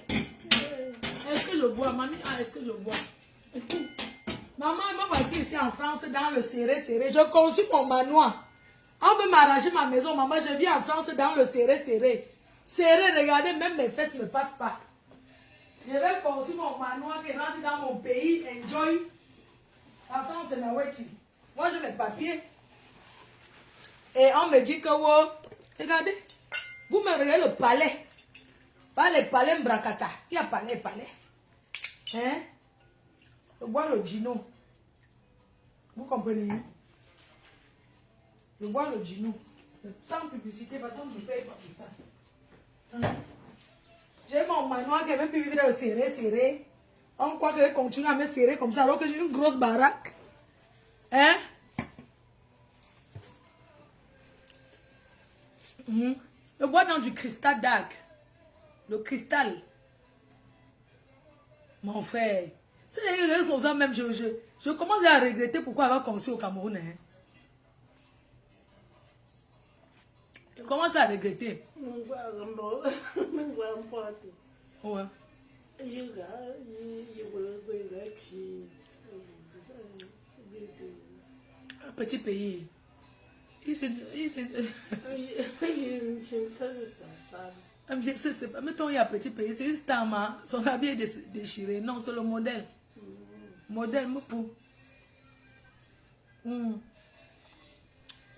Est-ce que je bois? Mamie, est-ce que je bois? Maman, me voici ici en France, dans le serré. Je conçus mon manoir. On veut m'arranger ma maison, maman. Je vis en France, dans le serré. Serré, regardez, même mes fesses ne passent pas. Je vais conçu mon manoir qui rentre dans mon pays. Enjoy. La France, c'est ma wedding. Moi, j'ai mes papiers. Et on me dit que, wow, regardez, vous me regardez le palais. Pas le palais Mbrakata. Il y a palais. Hein? Je bois le Gino. Vous comprenez? Je bois le Gino. Sans publicité, parce qu'on ne me paye pas pour ça. Hein? J'ai mon manoir qui est même plus vivre dans le serré. On croit que je continue à me serrer comme ça alors que j'ai une grosse baraque. Hein? Je bois dans du cristal dark. Le cristal. Mon frère. C'est les réseaux sociaux même, je commence à regretter pourquoi avoir conçu au Cameroun. Hein? Je commence à regretter. Ouais. Un petit pays. C'est pas, mettons, il y a petit pays, c'est une star, son habit est déchiré. Non, c'est le modèle. Modèle, me pour.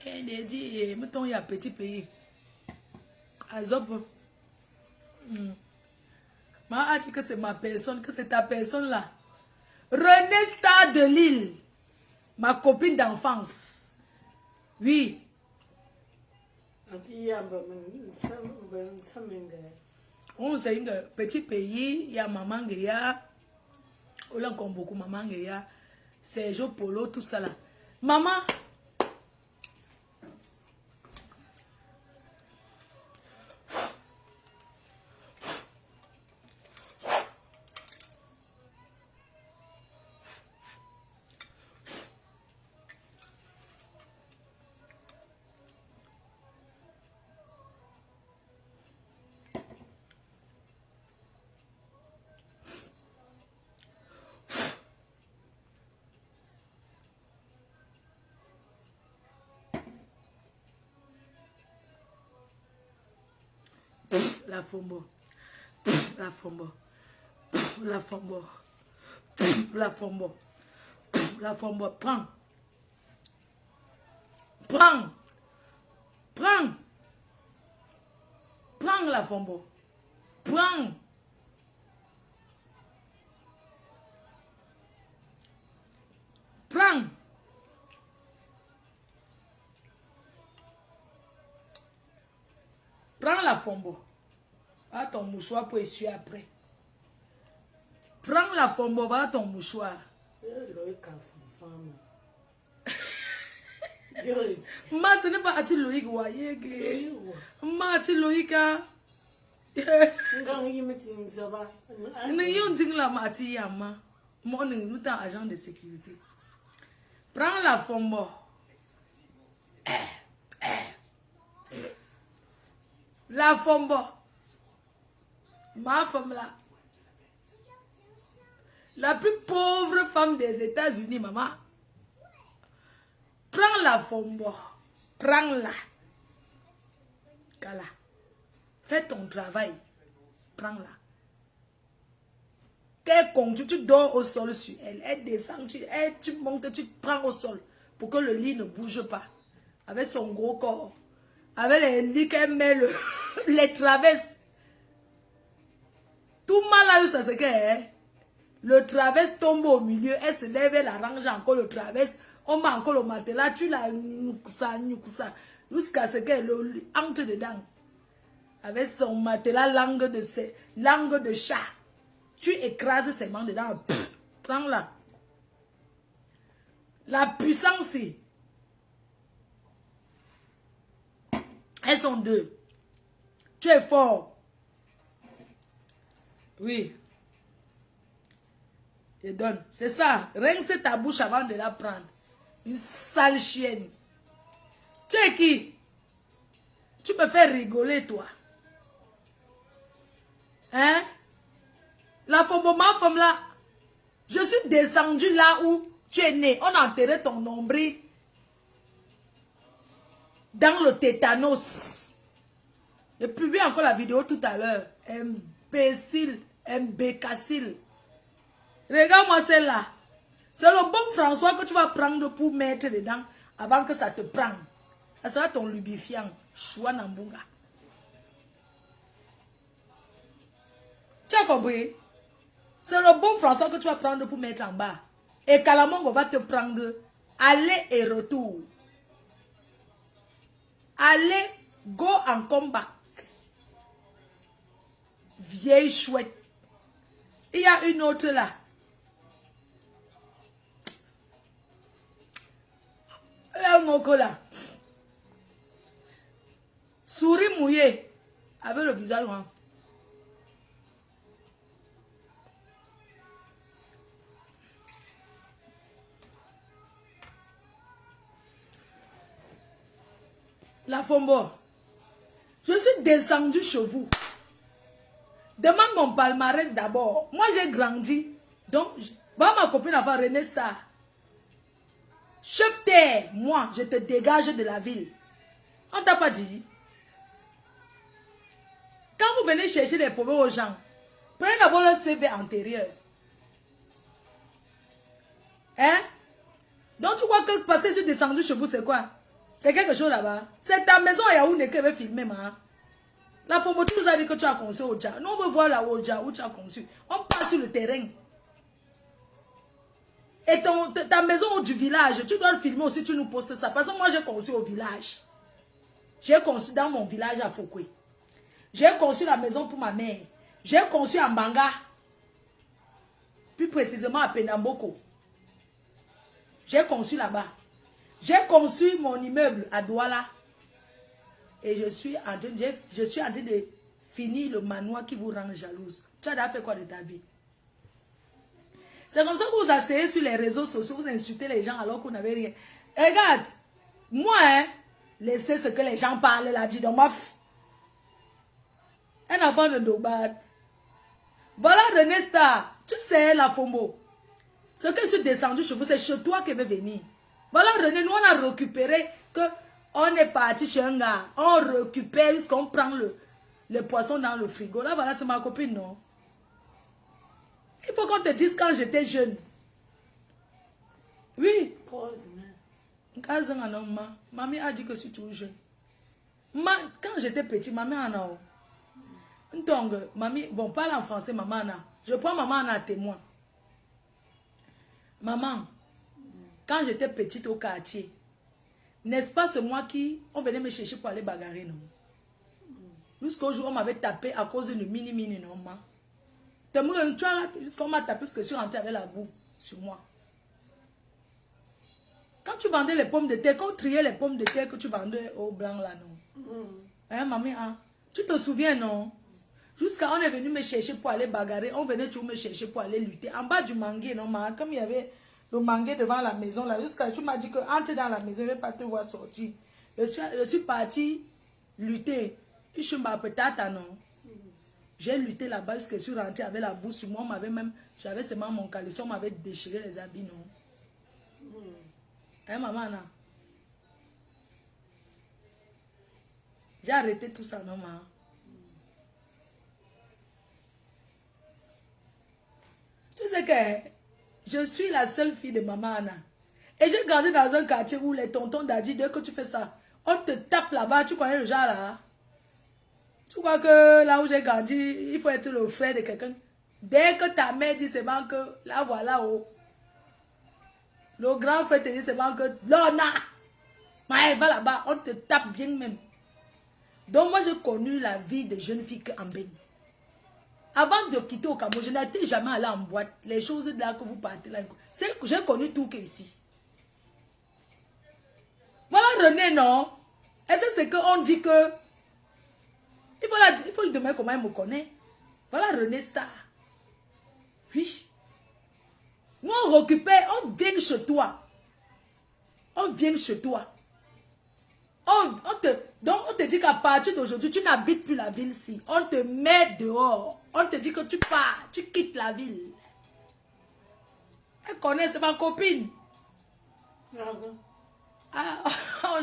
Et il dit, mettons, il y a petit pays. Azop. Ma dit que c'est ma personne, que c'est ta personne là. René Star de Lille. Ma copine d'enfance. Oui. On sait un petit pays, il y a maman Géa. On a beaucoup maman Géa. Sergio Polo, tout ça là. Maman. La fombo, la fombo, la fombo, la fombo, la fombo, prends, prends, prends, prends la fombo, prends, prends, prends la fombo. Va ton mouchoir pour essuyer après. Prends la fombo, va ton mouchoir. Ma, ce n'est pas Ati Loïc Wayege. Ma, Ati Loïc. Ne yon ding la mati yama. Mon nous t'en agent de sécurité. Prends la fombo. La fombo. Ma femme là. La plus pauvre femme des États-Unis, maman. Prends la fombo. Prends-la. Kala. Fais ton travail. Prends-la. Quel con, tu dors au sol sur elle. Elle descend, tu montes, tu prends au sol. Pour que le lit ne bouge pas. Avec son gros corps. Avec les lits qu'elle met, les traverses. Tout mal à eux, ça c'est que le traverse tombe au milieu, elle se lève, elle arrange encore le traverse, on met encore le matelas, tu la ça, jusqu'à ce qu'elle entre dedans. Avec son matelas langue de chat. Tu écrases ses mains dedans. Prends-la. La puissance. Elles sont deux. Tu es fort. Oui. Je donne. C'est ça. Rince ta bouche avant de la prendre. Une sale chienne. Tu es qui? Tu me fais rigoler, toi. Hein? La femme là. Je suis descendu là où tu es né. On a enterré ton nombril dans le tétanos. J'ai publié encore la vidéo tout à l'heure. Imbécile. Imbécile. Regarde-moi celle-là. C'est le bon François que tu vas prendre pour mettre dedans avant que ça te prenne. Ça sera ton lubrifiant. Choua Nambunga. Tu as compris? C'est le bon François que tu vas prendre pour mettre en bas. Et Kalamongo va te prendre aller et retour. Allez, go en combat. Vieille chouette. Il y a une autre là. Il y a un moko là. Souris mouillée. Avec le visage noir. La Fombo. Je suis descendu chez vous. Demande mon palmarès d'abord. Moi, j'ai grandi. Donc, ma copine avant René Star. Chef terre, moi, je te dégage de la ville. On ne t'a pas dit. Quand vous venez chercher les problèmes aux gens, prenez d'abord le CV antérieur. Hein? Donc tu vois que passer sur descendu chez vous, c'est quoi? C'est quelque chose là-bas. C'est ta maison à Yaoundé qui veut filmer, ma. La Fombo, tu nous as dit que tu as conçu au Dja. Nous, on veut voir la Oja où tu as conçu. On passe sur le terrain. Et ta maison du village, tu dois le filmer aussi, tu nous postes ça. Parce que moi, j'ai conçu au village. J'ai conçu dans mon village à Fokwe. J'ai conçu la maison pour ma mère. J'ai conçu à Mbanga. Plus précisément à Penamboko. J'ai conçu là-bas. J'ai conçu mon immeuble à Douala. Et je suis en train de finir le manoir qui vous rend jalouse. Tu as déjà fait quoi de ta vie? C'est comme ça que vous asseyez sur les réseaux sociaux, vous insultez les gens alors que vous n'avez rien. Et regarde, moi, hein, laissez ce que les gens parlent là, dit donc un enfant de Dobat. Voilà René Star. Tu sais la Fombo. Ce que je suis descendu chez vous, c'est chez toi qui veut venir. Voilà René, nous on a récupéré que on est parti chez un gars. On récupère jusqu'on prend le poisson dans le frigo. Là voilà, c'est ma copine, non? Il faut qu'on te dise quand j'étais jeune. Oui. Quand mamie a dit que je suis toujours jeune. Quand j'étais petit, maman en a. Donc, mamie, bon, parle en français, maman en a. Je prends maman en a témoin. Maman, quand j'étais petite au quartier, n'est-ce pas c'est moi qui, on venait me chercher pour aller bagarrer, non? Jusqu'au jour où on m'avait tapé à cause de mini, non, ma? Jusqu'on m'a tapé parce que je suis rentrée avec la boue sur moi. Quand tu vendais les pommes de terre, quand on triait les pommes de terre que tu vendais au blanc là, non? Hein, mamie, hein? Tu te souviens, non? Jusqu'à on est venu me chercher pour aller bagarrer, on venait toujours me chercher pour aller lutter. En bas du mangué, non, ma? Comme il y avait le mangué devant la maison là, jusqu'à tu m'as dit que entre dans la maison, je ne vais pas te voir sortir. Je suis partie lutter. Je suis peut-être, non? J'ai lutté là-bas jusqu'à je suis rentrée avec la boue sur moi. J'avais seulement mon caleçon, on m'avait déchiré les habits, non? Hein, maman, non? J'ai arrêté tout ça, non, maman? Tu sais que je suis la seule fille de maman Anna. Et j'ai grandi dans un quartier où les tontons d'Adi, dès que tu fais ça, on te tape là-bas. Tu connais le genre là? Tu vois que là où j'ai grandi, il faut être le frère de quelqu'un. Dès que ta mère dit c'est bon que là voilà oh. Le grand frère te dit c'est bon que Lona. Mais va là-bas, on te tape bien même. Donc moi j'ai connu la vie de jeune fille en Bénin. Avant de quitter au Cameroun, je n'étais jamais allé en boîte. Les choses de là que vous partez là, j'ai connu tout qu'ici. Voilà René, non? Et c'est ce qu'on dit que il faut lui demander comment il me connaît. Voilà René Star. Oui. Nous on récupère, on vient chez toi. On vient chez toi. Donc on te dit qu'à partir d'aujourd'hui, tu n'habites plus la ville-ci. On te met dehors. On te dit que tu pars, tu quittes la ville. Elle connaît, c'est ma copine. Ah, oh,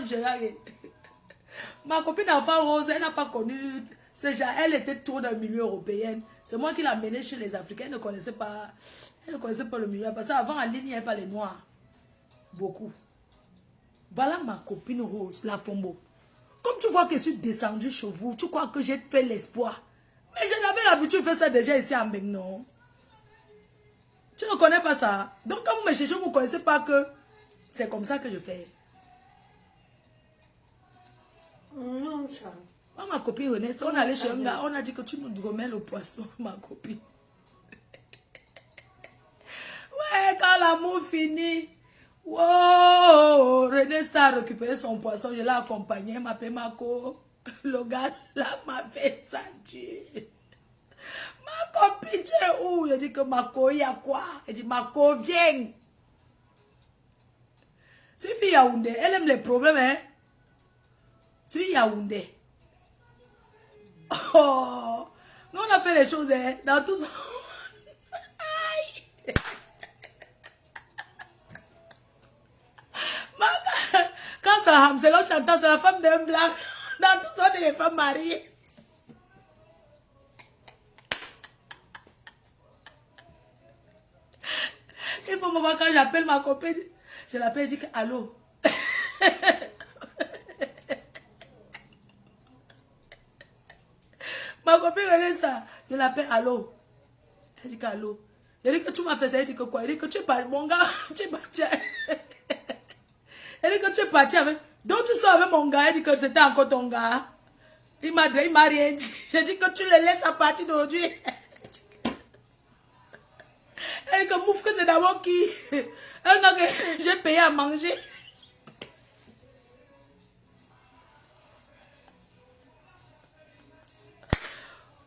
ma copine enfant rose, elle n'a pas connu ce genre. Elle était trop dans le milieu européen. C'est moi qui l'ai menée chez les Africains. Elle ne connaissait pas le milieu. Parce qu'avant, en ligne, il n'y avait pas les Noirs. Beaucoup. Voilà ma copine rose, la Fombo. Comme tu vois que je suis descendue chez vous, tu crois que j'ai fait l'espoir. Mais je n'avais l'habitude de faire ça déjà ici en Bénin. Tu ne connais pas ça. Donc quand vous me cherchez, vous ne connaissez pas que c'est comme ça que je fais. Non, ça. Moi, ma copine René, on allait chez un gars, on a dit que tu nous remets le poisson, ma copine. Ouais, quand l'amour finit, wow, René Star a récupéré son poisson, je l'ai accompagné, il m'appelle Mako. Le gars là m'a fait ça, Dieu. Ma copine, tu es où? Il dit que Mako, il y a quoi? Il dit Mako, viens. C'est une fille Yaoundé, elle aime les problèmes, hein? C'est une Yaoundé. Oh, nous on a fait les choses, hein, dans tout ça. Quand Quand ça Hamzelot j'entends, c'est la femme d'un blanc. Dans tout ça, les femmes mariées. Il faut un moment quand j'appelle ma copine, je l'appelle et je dis allô. Ma copine regarde ça, je l'appelle allô. Elle dit allô. Elle dit que tu m'as fait ça, elle dit que quoi? Elle dit que tu es parti, mon gars, tu es parti. Elle dit que tu es parti avec. Donc tu sors avec mon gars, elle dit que c'était encore ton gars. Il m'a rien dit. J'ai dit que tu le laisses à partir d'aujourd'hui. Elle dit que mouf que c'est d'abord qui? Un gars que j'ai payé à manger.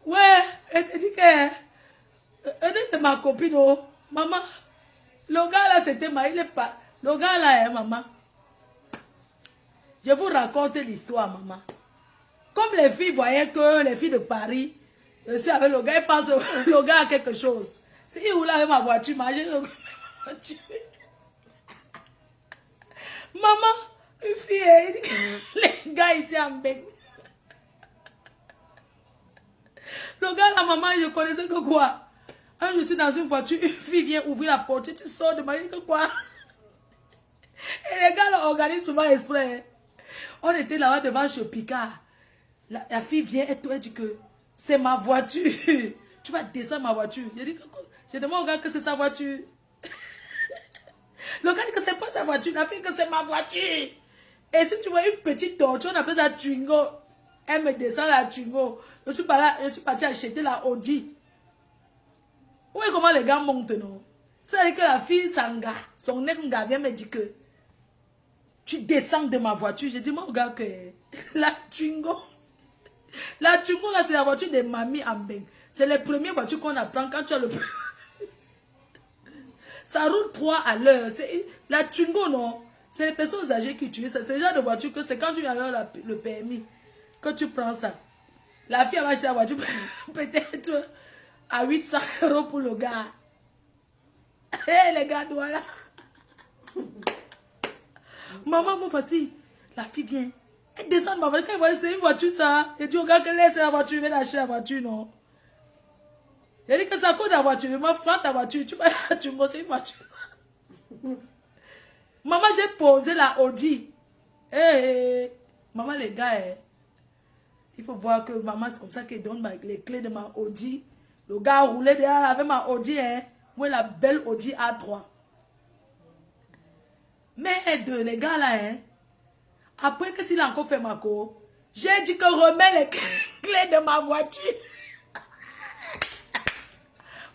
Ouais, elle dit que c'est ma copine. Oh. Maman, le gars là c'était il est pas. Le gars là, maman. Je vous raconte l'histoire, maman. Comme les filles voyaient que les filles de Paris, je suis avec le gars, ils pensent que le gars a quelque chose. Si il roule avec ma voiture, j'ai ma voiture. Maman, une fille, les gars ici en bec. Le gars, la maman, je connaissais que quoi? Quand je suis dans une voiture, une fille vient ouvrir la porte, tu sors de ma vie, que quoi? Et les gars, là, organisent souvent exprès. On était là-bas devant chez Picard. La fille vient et toi, elle dit que c'est ma voiture. Tu vas descendre ma voiture. Je demande au gars que c'est sa voiture. Le gars dit que c'est pas sa voiture. La fille dit que c'est ma voiture. Et si tu vois une petite tortue, on appelle ça Twingo. Elle me descend la Twingo. Je suis parti acheter la Audi. Où est comment les gars montent, non? C'est que la fille, son ex-gars vient me dire que tu descends de ma voiture. Je dis, mon gars, que la Twingo. La Twingo, là, c'est la voiture de mamie en Beng. C'est les premières voitures qu'on apprend quand tu as le... Ça roule 3 à l'heure. La Twingo, non. C'est les personnes âgées qui utilisent ça. C'est le genre de voiture que c'est quand tu viens avoir le permis que tu prends ça. La fille va acheter la voiture peut-être à 800 € pour le gars. Hé, les gars, voilà. Maman, mon facile. La fille vient. Elle descend de ma voiture. Quand elle voit, c'est une voiture, ça. Elle dit au gars que laisse la voiture. Il va acheter la voiture, non. Elle dit que c'est à cause de la voiture. Il m'a fait ta voiture. Tu me c'est une voiture. Maman, j'ai posé la Audi. Hey, maman, les gars, il faut voir que maman, c'est comme ça qu'elle donne les clés de ma Audi. Le gars roulait derrière avec ma Audi. Moi, la belle Audi A3. Mais les gars là, après que s'il a encore fait ma cour, j'ai dit que remets les clés de ma voiture.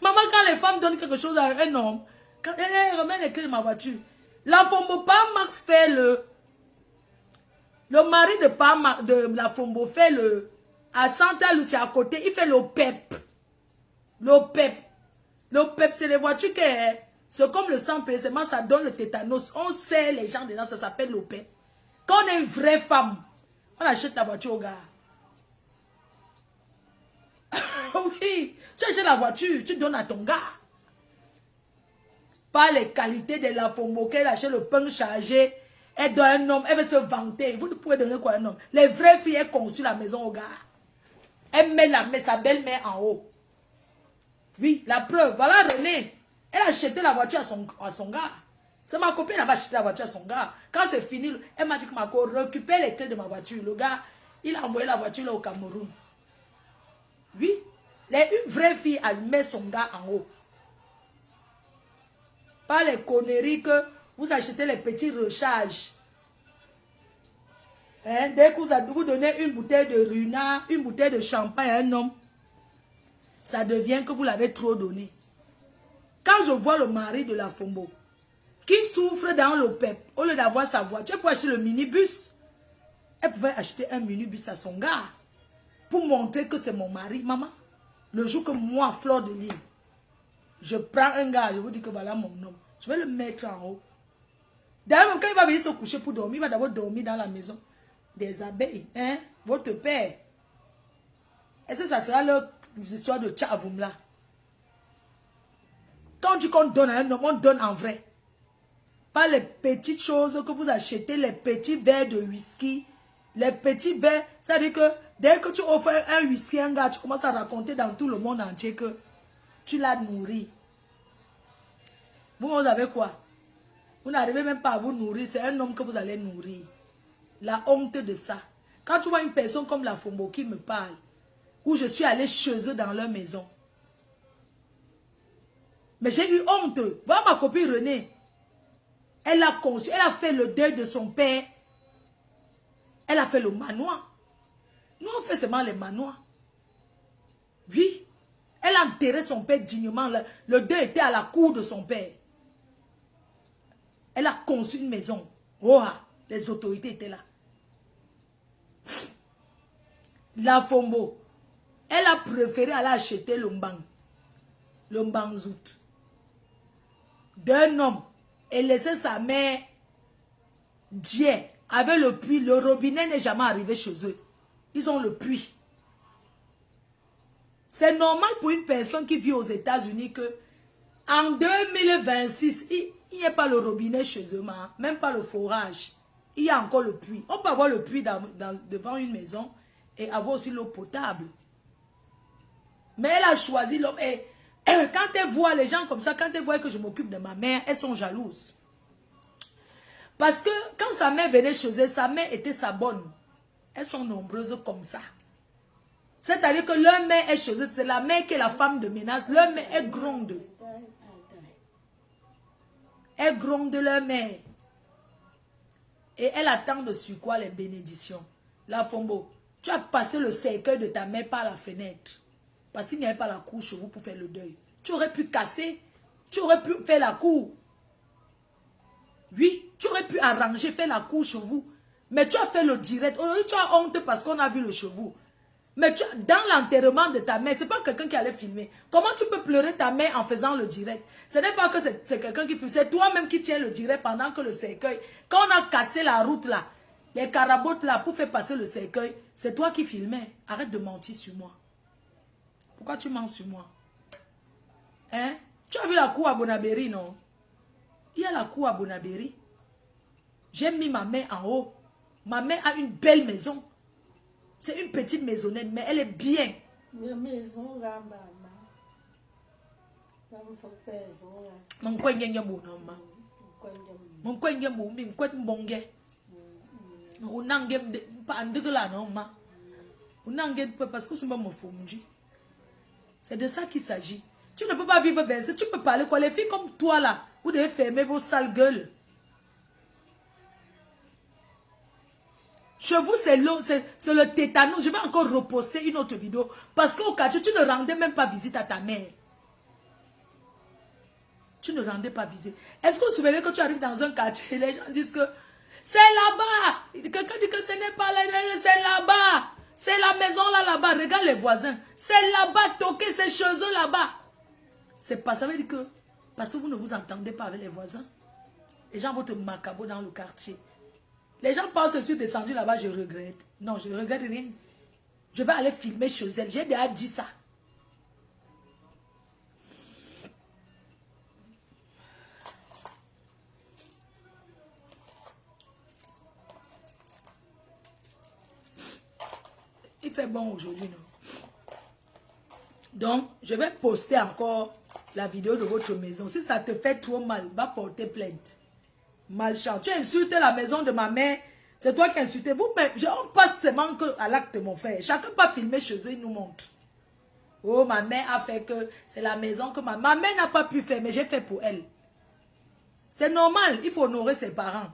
Maman, quand les femmes donnent quelque chose à un homme, quand elle remet les clés de ma voiture, la Fombo Max fait le mari de la Fombo fait à Santa Lucia à côté, il fait le PEP. Le PEP, c'est les voitures qui c'est comme le sang seulement ça donne le tétanos. On sait les gens dedans, ça s'appelle le PEP. Quand on est une vraie femme, on achète la voiture au gars. Oui, tu achètes la voiture, tu donnes à ton gars. Pas les qualités de la Fombo, qu'elle achète le pain chargé, elle donne un homme, elle veut se vanter. Vous pouvez donner quoi à un homme? Les vraies filles, elles conçuent la maison au gars. Elle met sa belle-mère en haut. Oui, la preuve. Voilà René. Elle a acheté la voiture à son gars. C'est ma copine, elle va acheter la voiture à son gars. Quand c'est fini, elle m'a dit que ma co récupère les clés de ma voiture. Le gars, il a envoyé la voiture là au Cameroun. Oui. Une vraie fille, elle met son gars en haut. Pas les conneries que vous achetez les petits recharges. Dès que vous donnez une bouteille de Runa, une bouteille de champagne à un homme, ça devient que vous l'avez trop donné. Quand je vois le mari de la Fombo qui souffre dans le PEP, au lieu d'avoir sa voiture, elle pouvait acheter le minibus. Elle pouvait acheter un minibus à son gars pour montrer que c'est mon mari. Maman, le jour que moi, Fleur de Lille, je prends un gars, je vous dis que voilà mon homme, je vais le mettre en haut. D'ailleurs, quand il va venir se coucher pour dormir, il va d'abord dormir dans la maison des abeilles. Votre père. Est-ce que ça sera leur histoire de Tchavoum là? Quand on dit qu'on donne à un homme, on donne en vrai. Pas les petites choses que vous achetez, les petits verres de whisky. Les petits verres, c'est-à-dire que dès que tu offres un whisky à un gars, tu commences à raconter dans tout le monde entier que tu l'as nourri. Vous avez quoi? Vous n'arrivez même pas à vous nourrir, c'est un homme que vous allez nourrir. La honte de ça. Quand tu vois une personne comme la Fombo qui me parle, où je suis allée chez eux dans leur maison. Mais j'ai eu honte. Voilà ma copine Renée. Elle a conçu, elle a fait le deuil de son père. Elle a fait le manoir. Nous, on fait seulement les manoirs. Oui. Elle a enterré son père dignement. Le deuil était à la cour de son père. Elle a conçu une maison. Oh, les autorités étaient là. La Fombo, elle a préféré aller acheter le mbang. Le mbang zout. D'un homme. Et laisser sa mère Dieu avec le puits. Le robinet n'est jamais arrivé chez eux. Ils ont le puits. C'est normal pour une personne qui vit aux États-Unis que en 2026, il n'y a pas le robinet chez eux, même pas le forage. Il y a encore le puits. On peut avoir le puits devant une maison et avoir aussi l'eau potable. Mais elle a choisi l'eau. Et quand elle voit les gens comme ça, quand elle voit que je m'occupe de ma mère, elles sont jalouses. Parce que quand sa mère venait chez elle, sa mère était sa bonne. Elles sont nombreuses comme ça. C'est-à-dire que leur mère est chez eux, c'est la mère qui est la femme de ménage. Leur mère est gronde. Elle gronde leur mère. Et elle attend dessus quoi les bénédictions. La Fombo, tu as passé le cercueil de ta mère par la fenêtre. Parce qu'il n'y avait pas la cour chez vous pour faire le deuil. Tu aurais pu casser. Tu aurais pu faire la cour. Oui, tu aurais pu arranger, faire la cour chez vous. Mais tu as fait le direct. Aujourd'hui, tu as honte parce qu'on a vu le chevaux. Mais dans l'enterrement de ta mère, ce n'est pas quelqu'un qui allait filmer. Comment tu peux pleurer ta mère en faisant le direct? Ce n'est pas que c'est quelqu'un qui filme. C'est toi-même qui tiens le direct pendant que le cercueil. Quand on a cassé la route là, les carabotes là, pour faire passer le cercueil, c'est toi qui filmais. Arrête de mentir sur moi. Pourquoi tu mens sur moi? Hein? Tu as vu la cour à Bonabéry, non? Il y a la cour à Bonabéry. J'ai mis ma mère en haut. Ma mère a une belle maison. C'est une petite maisonnette, mais elle est bien. La maison là, maman. Mon c'est de ça qu'il s'agit. Tu ne peux pas vivre 27. Tu peux parler quoi? Les filles comme toi là, vous devez fermer vos sales gueules. Chez vous, c'est le tétanos. Je vais encore reposter une autre vidéo. Parce qu'au quartier, tu ne rendais même pas visite à ta mère. Tu ne rendais pas visite. Est-ce que vous vous souvenez que tu arrives dans un quartier, les gens disent que c'est là-bas. Quelqu'un dit que ce n'est pas là, c'est là-bas. C'est la maison là-bas. Regarde les voisins. C'est là-bas, toqué, c'est chez eux là-bas. C'est pas, ça veut dire que, parce que vous ne vous entendez pas avec les voisins, les gens vont te macabo dans le quartier. Les gens pensent que je suis descendu là-bas, je regrette. Non, je ne regrette rien. Je vais aller filmer chez elle. J'ai déjà dit ça. Il fait bon aujourd'hui, non? Donc, je vais poster encore la vidéo de votre maison. Si ça te fait trop mal, va porter plainte. Malchance. Tu as insulté la maison de ma mère. C'est toi qui as insulté. Vous, mais on passe seulement à l'acte de mon frère. Chacun pas filmer chez eux, il nous montre. Oh, ma mère a fait que c'est la maison que ma mère n'a pas pu faire, mais j'ai fait pour elle. C'est normal, il faut honorer ses parents.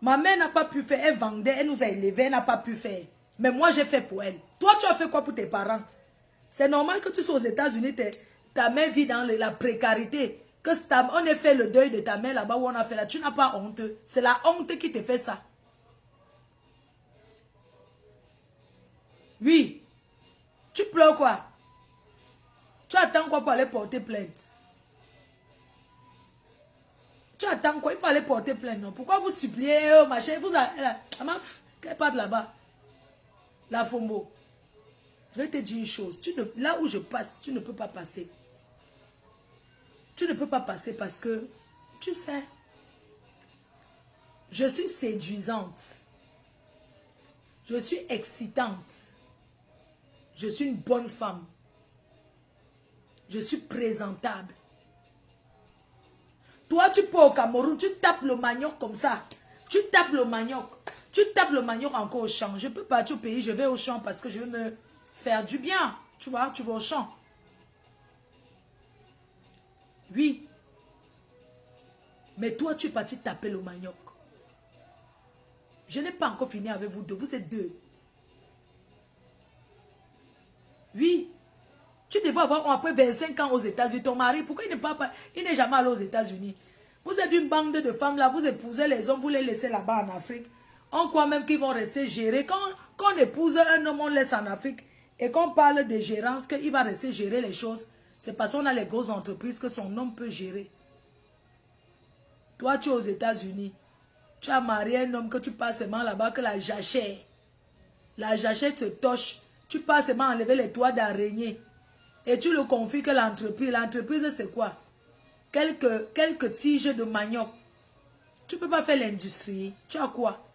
Ma mère n'a pas pu faire, elle vendait, elle nous a élevés, elle n'a pas pu faire. Mais moi, j'ai fait pour elle. Toi, tu as fait quoi pour tes parents? C'est normal que tu sois aux États-Unis, ta mère vit dans la précarité. Que on ait fait le deuil de ta mère là-bas où on a fait là. Tu n'as pas honte. C'est la honte qui te fait ça. Oui. Tu pleures quoi? Tu attends quoi pour aller porter plainte? Tu attends quoi? Il faut aller porter plainte, non? Pourquoi vous suppliez, oh, ma chérie, qu'elle parte là-bas? La Fombo. Je vais te dire une chose. Là où je passe, tu ne peux pas passer. Tu ne peux pas passer parce que Tu sais, je suis séduisante. Je suis excitante. Je suis une bonne femme. Je suis présentable. Toi, tu peux au Cameroun, tu tapes le manioc comme ça. Tu tapes le manioc. Tu tapes le manioc encore au champ. Je peux partir au pays, je vais au champ parce que je veux me faire du bien. Tu vois, tu vas au champ. Oui. Mais toi, tu es parti taper le manioc. Je n'ai pas encore fini avec vous deux. Vous êtes deux. Oui. Tu devais avoir après 25 ans aux États-Unis. Ton mari, pourquoi il n'est jamais allé aux États-Unis? Vous êtes une bande de femmes là, vous épousez les hommes, vous les laissez là-bas en Afrique. On croit même qu'ils vont rester gérés. Quand on épouse un homme, on laisse en Afrique. Et qu'on parle de gérance, qu'il va rester gérer les choses. C'est parce qu'on a les grosses entreprises que son homme peut gérer. Toi, tu es aux États-Unis. Tu as marié un homme que tu passes seulement là-bas, que la jachère te toche. Tu passes seulement enlever les toits d'araignée. Et tu le confies que l'entreprise c'est quoi? Quelques tiges de manioc. Tu ne peux pas faire l'industrie. Tu as quoi?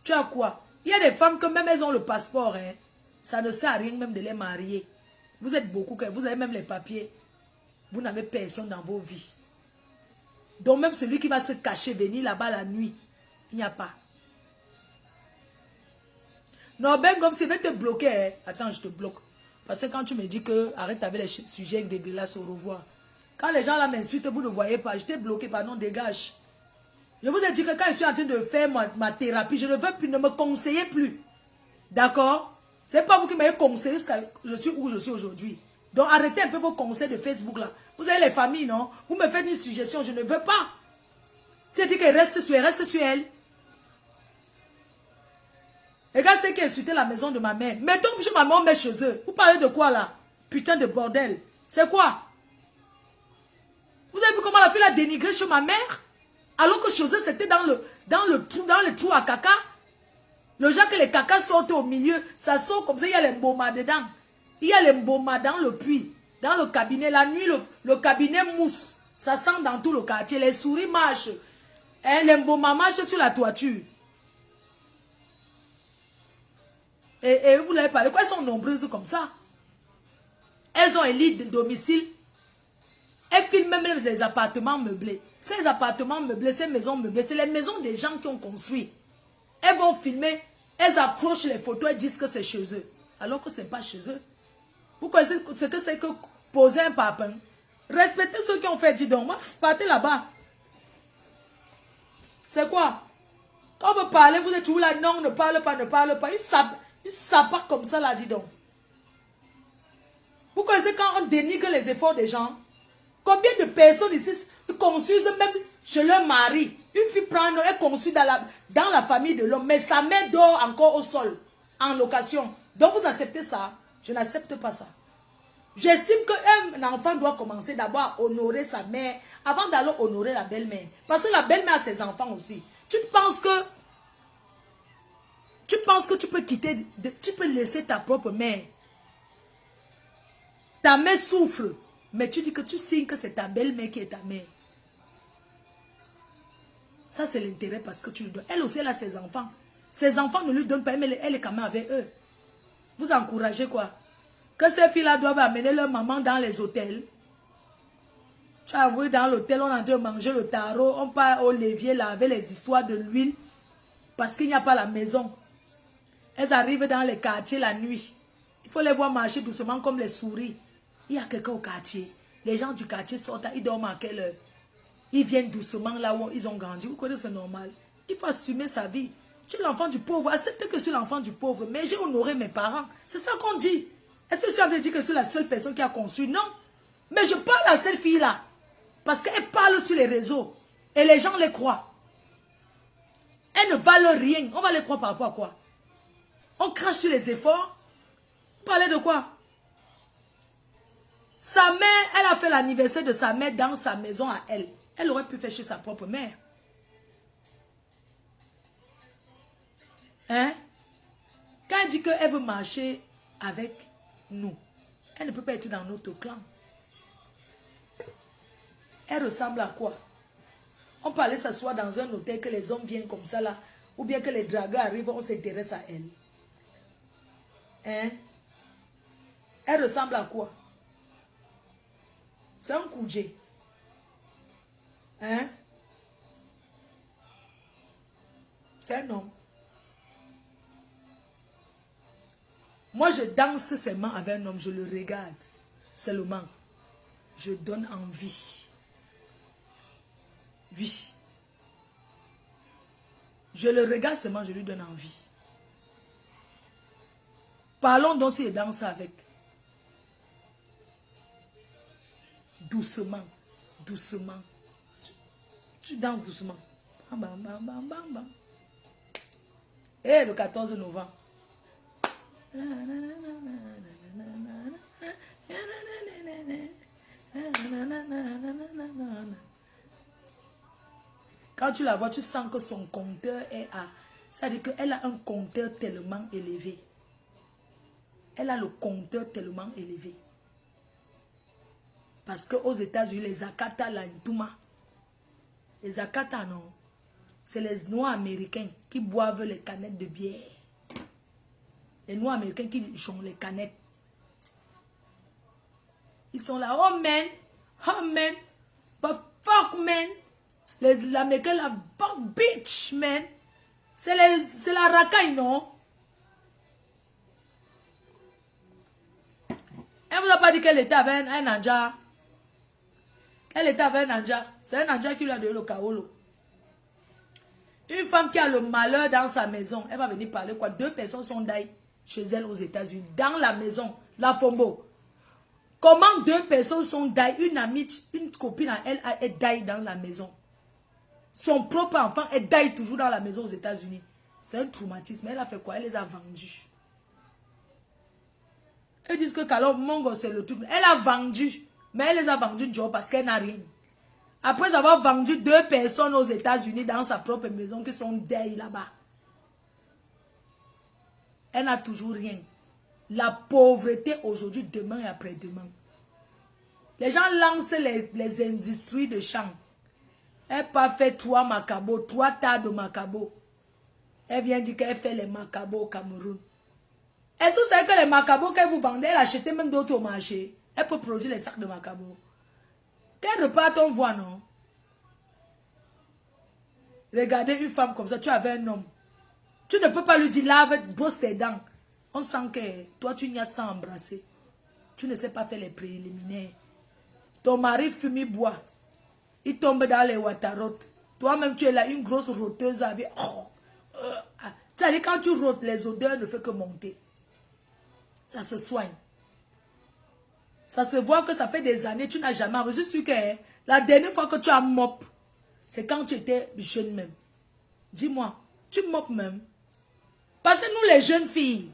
Tu as quoi? Il y a des femmes que même elles ont le passeport. Hein. Ça ne sert à rien même de les marier. Vous êtes beaucoup, vous avez même les papiers. Vous n'avez personne dans vos vies. Donc même celui qui va se cacher, venir là-bas la nuit, il n'y a pas. Non, ben comme si je vais te bloquer. Hein. Attends, je te bloque. Parce que quand tu me dis que arrête avec les sujets dégueulasses, au revoir. Quand les gens là m'insultent, vous ne voyez pas. Je t'ai bloqué, pardon, dégage. Je vous ai dit que quand je suis en train de faire ma thérapie, je ne veux plus, ne me conseiller plus. D'accord? C'est pas vous qui m'avez conseillé jusqu'à je suis où je suis aujourd'hui. Donc arrêtez un peu vos conseils de Facebook là. Vous avez les familles, non? Vous me faites une suggestion, je ne veux pas. C'est-à-dire qu'elle reste sur elle. Regarde ce qui a insulté la maison de ma mère. Mettons que ma mère met chez eux. Vous parlez de quoi là? Putain de bordel. C'est quoi? Vous avez vu comment la fille a dénigré chez ma mère? Alors que chez eux c'était dans le trou à caca. Le genre que les cacas sortent au milieu. Ça sort comme ça, il y a les mbomas dedans. Il y a les mbomas dans le puits. Dans le cabinet. La nuit, le cabinet mousse. Ça sent dans tout le quartier. Les souris marchent. Et les mbomas marchent sur la toiture. Et vous l'avez parlé. Quoi, elles sont nombreuses comme ça? Elles ont un lit de domicile. Elles filment même les appartements meublés. Ces appartements meublés, ces maisons meublées, c'est les maisons des gens qui ont construit. Elles vont filmer, elles accrochent les photos et disent que c'est chez eux. Alors que ce n'est pas chez eux. Vous connaissez ce que c'est que poser un papin? Respectez ceux qui ont fait, dis donc, moi, partez là-bas. C'est quoi? Quand vous parlez, vous êtes toujours là, non, ne parle pas, ne parle pas. Ils s'abattent comme ça là, dis donc. Vous connaissez quand on dénigre les efforts des gens? Combien de personnes ici construisent même chez leur mari? Une fille prend, est conçue dans la famille de l'homme, mais sa mère dort encore au sol, en location. Donc vous acceptez ça? Je n'accepte pas ça. J'estime qu'un enfant doit commencer d'abord à honorer sa mère avant d'aller honorer la belle-mère. Parce que la belle-mère a ses enfants aussi. Tu penses que tu peux quitter, tu peux laisser ta propre mère. Ta mère souffre, mais tu dis que tu signes que c'est ta belle-mère qui est ta mère. Ça, c'est l'intérêt parce que tu lui donnes. Elle aussi, elle a ses enfants. Ses enfants ne lui donnent pas, mais elle est quand même avec eux. Vous encouragez quoi? Que ces filles-là doivent amener leur maman dans les hôtels. Tu as vu, dans l'hôtel, on est en train de manger le tarot. On part au levier laver les histoires de l'huile. Parce qu'il n'y a pas la maison. Elles arrivent dans les quartiers la nuit. Il faut les voir marcher doucement comme les souris. Il y a quelqu'un au quartier. Les gens du quartier sortent, ils dorment à quelle heure? Ils viennent doucement là où ils ont grandi. Vous connaissez, c'est normal. Il faut assumer sa vie. Je suis l'enfant du pauvre. Acceptez que je suis l'enfant du pauvre. Mais j'ai honoré mes parents. C'est ça qu'on dit. Est-ce que je suis en train de dire que je suis la seule personne qui a construit? Non. Mais je parle à cette fille-là. Parce qu'elle parle sur les réseaux. Et les gens les croient. Elles ne valent rien. On va les croire par rapport à quoi? On crache sur les efforts. Vous parlez de quoi? Sa mère, elle a fait l'anniversaire de sa mère dans sa maison à elle. Elle aurait pu faire chez sa propre mère. Hein? Quand elle dit qu'elle veut marcher avec nous, elle ne peut pas être dans notre clan. Elle ressemble à quoi? On peut aller s'asseoir dans un hôtel que les hommes viennent comme ça là. Ou bien que les dragueurs arrivent, on s'intéresse à elle. Hein? Elle ressemble à quoi? C'est un coudé. Hein? C'est un homme. Moi, je danse seulement avec un homme. Je le regarde seulement. Je donne envie. Oui. Je le regarde seulement, je lui donne envie. Parlons donc si je danse avec. Doucement. Doucement. Tu danses doucement. Bam, bam, bam, bam, bam, bam. Et le 14 novembre. Quand tu la vois, tu sens que son compteur est à... C'est-à-dire qu'elle a un compteur tellement élevé. Elle a le compteur tellement élevé. Parce qu'aux États-Unis, les Akata, la Ntouma, les Akata, non. C'est les Noirs américains qui boivent les canettes de bière. Les Noirs américains qui jouent les canettes. Ils sont là, oh man, but fuck man. Les Américains, la fuck bitch man. C'est la racaille, non? Elle vous a pas dit qu'elle était avec un Nanja. Elle était avec un Nanja. C'est un Nanja qui lui a donné le kaolo. Une femme qui a le malheur dans sa maison, elle va venir parler quoi? 2 personnes sont d'ailleurs chez elle aux États-Unis, dans la maison, la Fombo. Comment 2 personnes sont d'ailleurs, une amie, une copine à elle est d'ailleurs dans la maison. Son propre enfant est d'ailleurs toujours dans la maison aux États-Unis. C'est un traumatisme. Elle a fait quoi? Elle les a vendus. Elles disent que Kalom Mongo c'est le truc. Elle a vendu. Mais elle les a vendus parce qu'elle n'a rien. Après avoir vendu 2 personnes aux États-Unis dans sa propre maison qui sont d'ailleurs là-bas. Elle n'a toujours rien. La pauvreté aujourd'hui, demain et après-demain. Les gens lancent les industries de champ. Elle pas fait 3 macabos, 3 tas de macabos. Elle vient dire qu'elle fait les macabos au Cameroun. Est-ce que vous savez que les macabos qu'elle vous vendait, elle achetait même d'autres au marché? Elle peut produire les sacs de macabos. Quel repas on voit, non? Regardez une femme comme ça, tu avais un homme. Tu ne peux pas lui dire lave, brosse tes dents. On sent que toi, tu n'y as sans embrasser. Tu ne sais pas faire les préliminaires. Ton mari fume, il boit. Il tombe dans les waterrotes. Toi-même, tu es là, une grosse roteuse avec... C'est-à-dire, quand tu rotes, les odeurs ne font que monter. Ça se soigne. Ça se voit que ça fait des années, tu n'as jamais... Je suis sûr que la dernière fois que tu as mop, c'est quand tu étais jeune même. Dis-moi, tu mopes même. Parce que nous, les jeunes filles,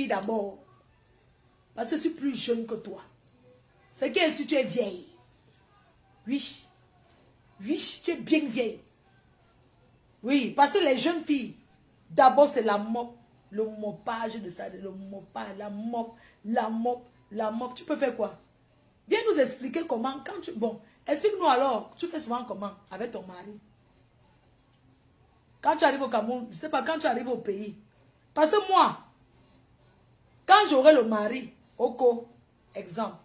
d'abord, parce que je suis plus jeune que toi. C'est que si tu es vieille. Oui. Oui, tu es bien vieille. Oui, parce que les jeunes filles, d'abord c'est la mop, le mopage de ça, le mopage, la mop. Tu peux faire quoi? Viens nous expliquer comment, quand tu... Bon, explique-nous alors, tu fais souvent comment avec ton mari? Quand tu arrives au Cameroun, je ne sais pas, quand tu arrives au pays. Parce que moi, quand j'aurai le mari, Oko, exemple,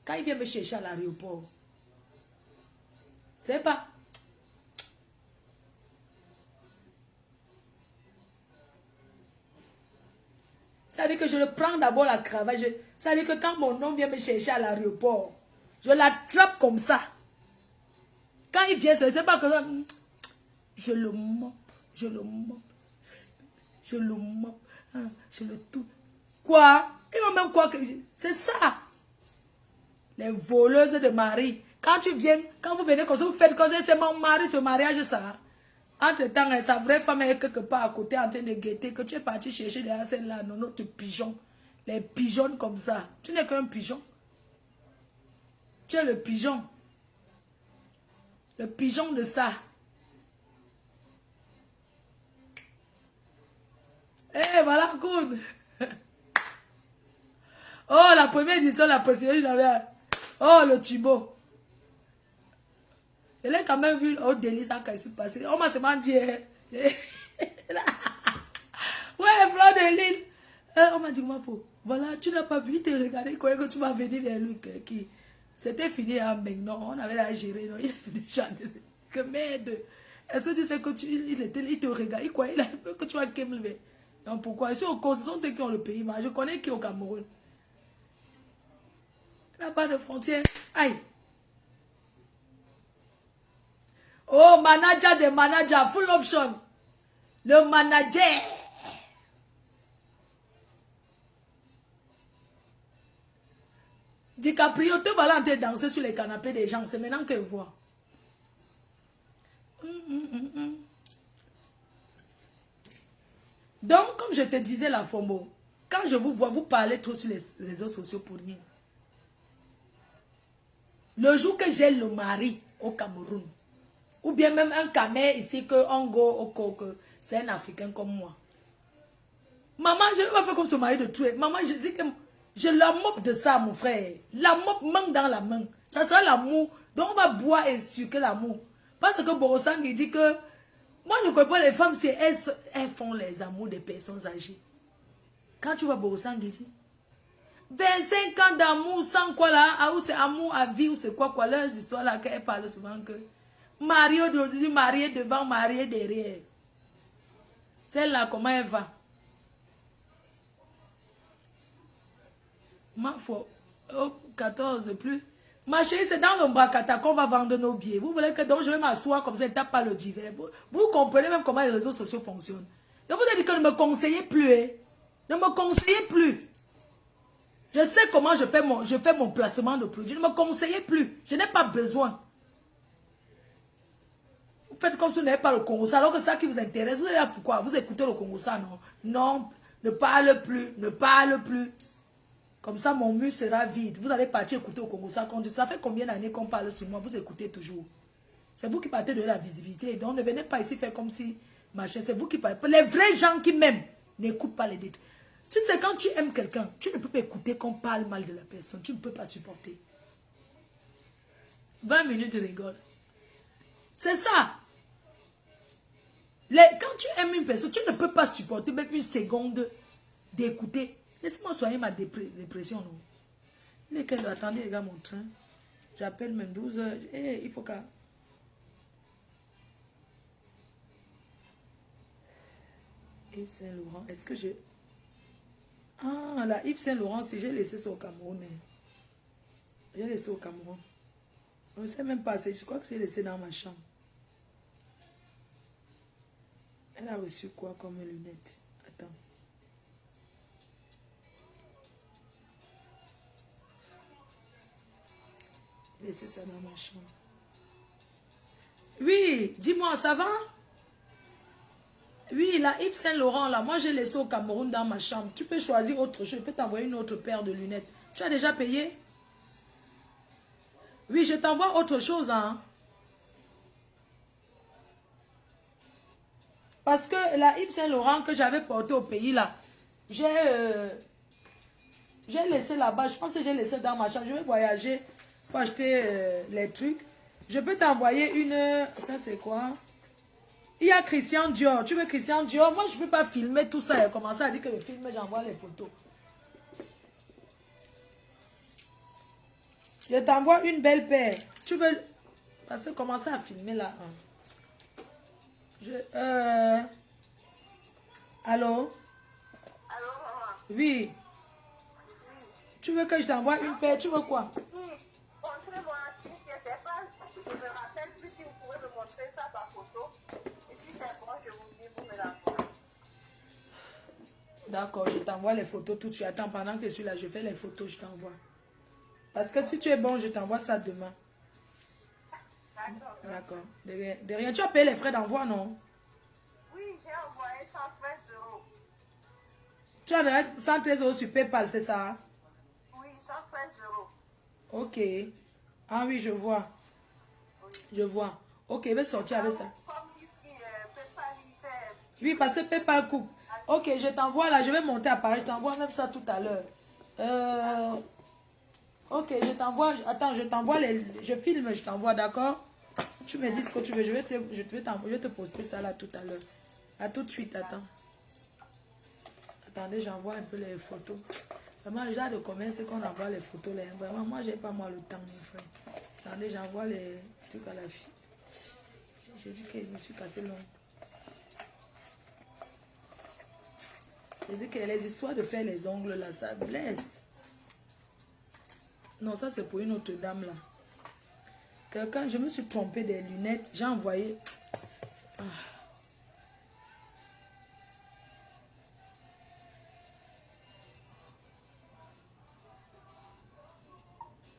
quand il vient me chercher à l'aéroport, c'est pas... Ça veut dire que je le prends d'abord la cravache. Ça veut dire que quand mon homme vient me chercher à l'aéroport, je l'attrape comme ça. Quand il vient, c'est pas que je le mop, je le tout. Quoi? Il m'a même quoi que... C'est ça. Les voleuses de mari. Quand tu viens, quand vous venez comme ça, vous faites comme ça, c'est mon mari, ce mariage, ça. Entre-temps, sa vraie femme est quelque part à côté en train de guetter que tu es parti chercher derrière celle-là, non, notre pigeon. Les pigeons comme ça. Tu n'es qu'un pigeon. Tu es le pigeon. Le pigeon de ça. Eh, voilà, good. Oh, la première édition, la précédente, il avait... Oh, le tubo. Je l'ai quand même vu au délit, ça, quand je suis passé. On m'a seulement dit, ouais, Fleur de Lille. On m'a dit, comment faut. Voilà, tu n'as pas vu, il t'a regardé, il croyait que tu vas venir vers lui. C'était fini à non, on avait à gérer, non, il est venu chanter. Que merde. Est-ce que tu sais que il te regarde, il croyait que tu vas lever. Donc pourquoi? Si on sont eux qui ont le pays, moi, je connais qui au Cameroun. Il n'y a pas de frontières. Aïe. Oh, manager de manager, full option. Le manager. DiCaprio, te voilà en train de danser sur les canapés des gens. C'est maintenant que je vois. Donc, comme je te disais, la FOMO, quand je vous vois, vous parlez trop sur les réseaux sociaux pour rien. Le jour que j'ai le mari au Cameroun, ou bien même un Camer ici, que Ongo, Oko, c'est un Africain comme moi. Maman, je ne vais pas faire comme ce mari de tuer. Maman, je dis que je la moppe de ça, mon frère. La moppe manque dans la main. Ça sera l'amour. Donc, on va boire et sucrer l'amour. Parce que Borosang, il dit que moi, je ne connais pas les femmes, c'est elles font les amours des personnes âgées. Quand tu vois Borosang, il dit 25 ans d'amour sans quoi là, ou c'est amour à vie, ou c'est quoi, leurs histoires là, qu'elles parlent souvent que marié aujourd'hui, marié devant, marié derrière. Celle-là, comment elle va? Ma foi, oh, 14 plus. Ma chérie, c'est dans l'Ombrakata qu'on va vendre nos billets. Vous voulez que donc je vais m'asseoir comme ça et tape pas le divers. Vous comprenez même comment les réseaux sociaux fonctionnent. Je vous ai dit que ne me conseillez plus. Hein. Ne me conseillez plus. Je sais comment je fais mon placement de produit. Ne me conseillez plus. Je n'ai pas besoin. Vous faites comme si vous n'avez pas le Congo-ça. Alors que ça qui vous intéresse, vous allez là pourquoi? Vous écoutez le Congo-ça, non? Non, ne parle plus. Ne parle plus. Comme ça, mon mur sera vide. Vous allez partir écouter au Congo. Ça fait combien d'années qu'on parle sur moi? Vous écoutez toujours. C'est vous qui partez de la visibilité. Donc, ne venez pas ici faire comme si, machin. C'est vous qui parlez. Les vrais gens qui m'aiment n'écoutent pas les détails. Tu sais, quand tu aimes quelqu'un, tu ne peux pas écouter qu'on parle mal de la personne. Tu ne peux pas supporter. 20 minutes de rigole. C'est ça. Quand tu aimes une personne, tu ne peux pas supporter même une seconde d'écouter. Laisse-moi soigner ma dépression. Non? Mais qu'elle doit attendre, les gars, mon train. J'appelle même 12 heures. Hey, il faut qu'à... Yves Saint-Laurent, est-ce que je... Ah, la Yves Saint-Laurent, si j'ai laissé ça au Cameroun. J'ai laissé au Cameroun. Je ne sais même pas, je crois que j'ai laissé dans ma chambre. Elle a reçu quoi comme lunettes? Attends. Laissez ça dans ma chambre. Oui, dis-moi, ça va? Oui, la Yves Saint-Laurent, là, moi j'ai laissé au Cameroun dans ma chambre. Tu peux choisir autre chose, je peux t'envoyer une autre paire de lunettes. Tu as déjà payé? Oui, je t'envoie autre chose, hein. Parce que la Yves Saint-Laurent que j'avais portée au pays, là, j'ai laissé là-bas. Je pense que j'ai laissé dans ma chambre. Je vais voyager pour acheter les trucs. Je peux t'envoyer une... Ça, c'est quoi? Il y a Christian Dior. Tu veux Christian Dior? Moi, je ne peux pas filmer tout ça. Il a commencé à dire que je filme, j'envoie les photos. Je t'envoie une belle paire. Tu veux... Parce que commencer à filmer là. Allô? Allô, maman? Oui. Tu veux que je t'envoie une paire? Tu veux quoi? Montrez-moi, si c'est pas, je me rappelle plus si vous pouvez me montrer ça par photo. Et si c'est bon, je vous dis, vous me l'envoyez. D'accord, je t'envoie les photos tout de suite. Attends, pendant que je suis là, je fais les photos, je t'envoie. Parce que si tu es bon, je t'envoie ça demain. D'accord. D'accord. De rien. Tu as payé les frais d'envoi, non? Oui, j'ai envoyé 113 €. Tu as donné 113 € sur PayPal, c'est ça? Oui, 113 €. Ok. Ah oui, je vois. Je vois. Ok, je vais sortir avec ça. Comme ici, PayPal, il fait... Oui, parce que PayPal coupe. Ok, je t'envoie là, je vais monter à Paris. Je t'envoie même ça tout à l'heure. Ok, je t'envoie. Attends, je t'envoie les... Je filme, je t'envoie, d'accord? Tu me dis ce que tu veux. Je vais te poster ça là tout à l'heure. À tout de suite, attends. Attendez, j'envoie un peu les photos. Vraiment, le genre de commerce, c'est qu'on envoie les photos là. Vraiment, moi, j'ai pas moi le temps, mon frère. Attendez, j'envoie les trucs à la fille. J'ai dit que je me suis cassé l'ongle. J'ai dit que les histoires de faire les ongles là, ça blesse. Non, ça c'est pour une autre dame là. Quand je me suis trompée des lunettes, j'ai envoyé. Ah.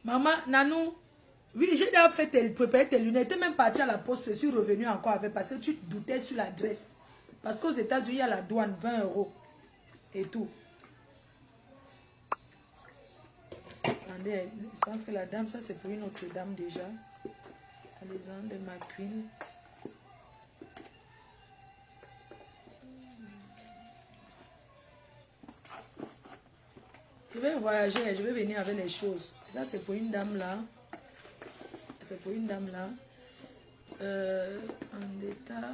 Maman, Nanou, oui, j'ai déjà fait préparer tes lunettes. Tu es même parti à la poste, je suis revenu encore avec parce que tu doutais sur l'adresse. Parce qu'aux États-Unis, il y a la douane, 20 € et tout. Attendez, je pense que la dame, ça c'est pour une autre dame déjà. Alexandre McQueen. Je vais voyager, je vais venir avec les choses. Ça c'est pour une dame là. C'est pour une dame là. En état.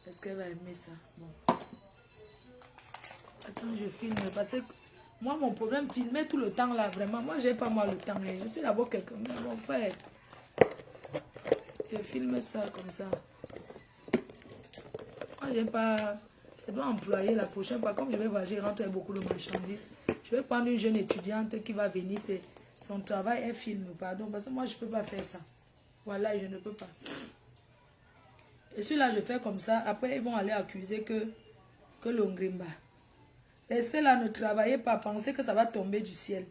Est-ce qu'elle va aimer ça? Bon. Attends, je filme parce que moi, mon problème, filmer tout le temps là, vraiment. Moi, j'ai pas moi le temps. Je suis d'abord quelqu'un. Mon frère, je filme ça comme ça. Moi, j'ai pas. Je dois employer la prochaine fois. Comme je vais voyager, rentrer beaucoup de marchandises. Je vais prendre une jeune étudiante qui va venir. Son travail est film, pardon. Parce que moi, je peux pas faire ça. Voilà, je ne peux pas. Et celui-là, je fais comme ça. Après, ils vont aller accuser que l'ongrimba. Restez là, ne travaillez pas. Pensez que ça va tomber du ciel.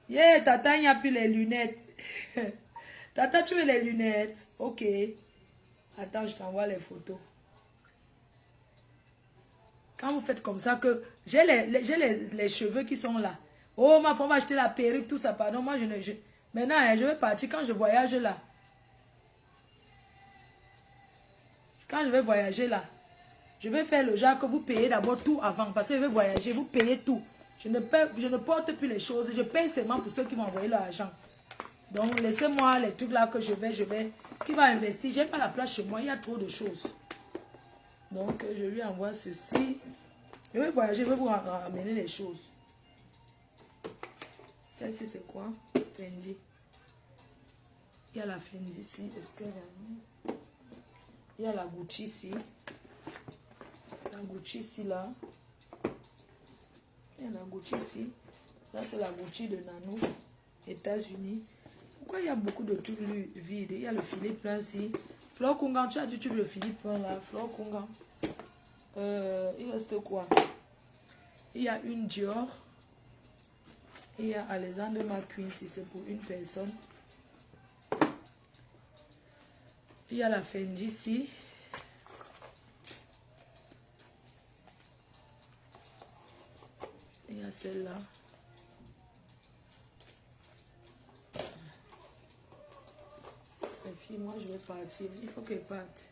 Yeah, Tata, il n'y a plus les lunettes. Tata, tu veux les lunettes? Ok. Attends, je t'envoie les photos. Quand vous faites comme ça, que j'ai les cheveux qui sont là. Oh, ma femme va acheter la perruque, tout ça. Pardon, moi, maintenant, je vais partir quand je voyage là. Quand je vais voyager là, je vais faire le genre que vous payez d'abord tout avant. Parce que je vais voyager, vous payez tout. Je ne porte plus les choses. Je paye seulement pour ceux qui m'ont envoyé leur argent. Donc, laissez-moi les trucs là que je vais. Qui va investir? Je n'ai pas la place chez moi. Il y a trop de choses. Donc, je lui envoie ceci. Je vais voyager, je vais vous ramener les choses. Celle-ci, c'est quoi? Fendi. Il y a la Fendi ici. Est-ce qu'elle va... Il y a la Gucci ici. La Gucci ici, là. Il y a la Gucci ici. Ça, c'est la Gucci de Nanou, États-Unis. Pourquoi il y a beaucoup de trucs vides? Il y a le Philippe plein ici. Flore Kungan, tu as dit tu veux le Philippe plein là. Flore Kungan. Il reste quoi? Il y a une Dior. Il y a Alexandre McQueen si c'est pour une personne. Il y a la Fendi ici. Il y a celle-là. Les filles, moi je vais partir. Il faut qu'elles partent.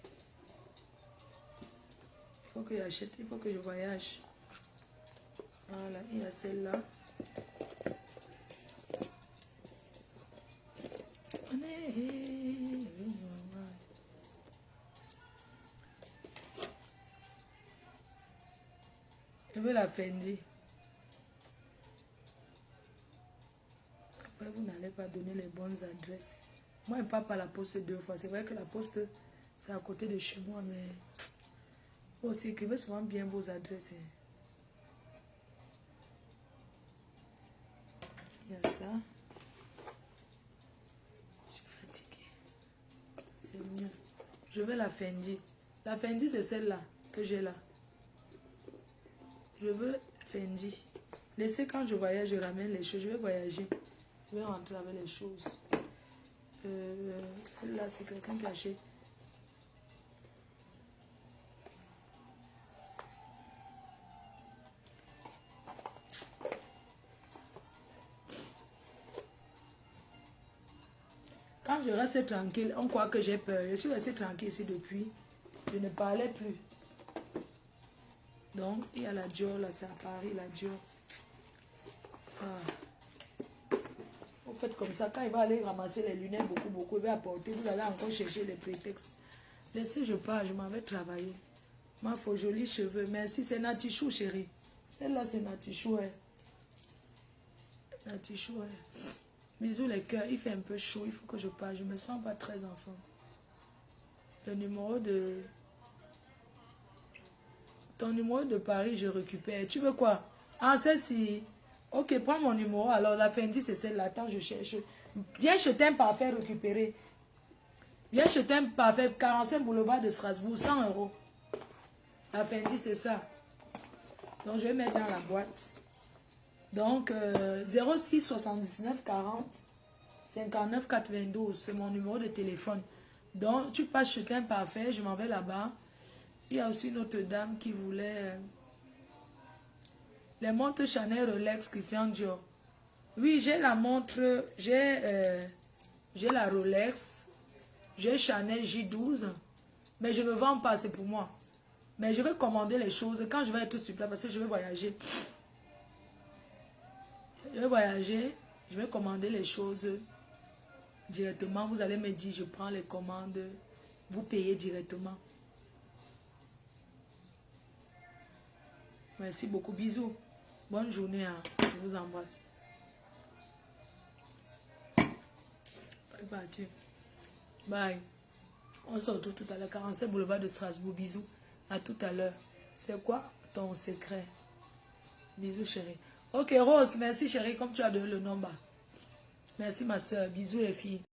Il faut que j'achète. Il faut que je voyage. Voilà, il y a celle-là. Je veux la Fendi. Après, vous n'allez pas donner les bonnes adresses. Moi, je ne pars pas à la poste 2 fois. C'est vrai que la poste, c'est à côté de chez moi, mais... Vous aussi, écrivez souvent bien vos adresses. Il y a ça. Je suis fatiguée. C'est mieux. Je veux la Fendi. La Fendi, c'est celle-là que j'ai là. Je veux Fendi. Laissez quand je voyage, je ramène les choses. Je vais voyager. Je vais rentrer avec les choses. Celle-là, c'est quelqu'un qui achète. Quand je reste tranquille, on croit que j'ai peur. Je suis restée tranquille ici depuis. Je ne parlais plus. Donc, il y a la Dior, là, c'est à Paris, la Dior. Ah. faites comme ça. Quand il va aller ramasser les lunettes, beaucoup, il va apporter. Vous allez encore chercher les prétextes. Laissez, je pars, je m'en vais travailler. Moi, il faut jolis cheveux. Merci, c'est Natichou, chérie. Celle-là, c'est Natichou. Hein. Natichou, hein. Bisous les cœurs, il fait un peu chaud, il faut que je parte. Je me sens pas très en forme. Le numéro de... Ton numéro de Paris, je récupère. Tu veux quoi? Ah, celle-ci. Ok, prends mon numéro. Alors, la Fendi, c'est celle-là. Attends, je cherche. Viens jeter un parfait récupérer. Viens jeter un parfait. 45 boulevard de Strasbourg, 100 €. La Fendi, c'est ça. Donc, je vais mettre dans la boîte. Donc, 06 79 40 59 92. C'est mon numéro de téléphone. Donc, tu passes jeter un parfait. Je m'en vais là-bas. Il y a aussi une autre dame qui voulait... les montres Chanel, Rolex, Christian Dior. Oui, j'ai la montre, j'ai la Rolex, j'ai Chanel J12, mais je ne vends pas, c'est pour moi. Mais je vais commander les choses quand je vais être sur place parce que je vais voyager. Je vais voyager, je vais commander les choses directement. Vous allez me dire, je prends les commandes, vous payez directement. Merci beaucoup, bisous. Bonne journée, hein. Je vous embrasse. Bye. On se retrouve tout à l'heure. 47 boulevard de Strasbourg. Bisous. À tout à l'heure. C'est quoi ton secret? Bisous, chérie. Ok, Rose, merci, chérie, comme tu as donné le nombre. Merci, ma soeur. Bisous, les filles.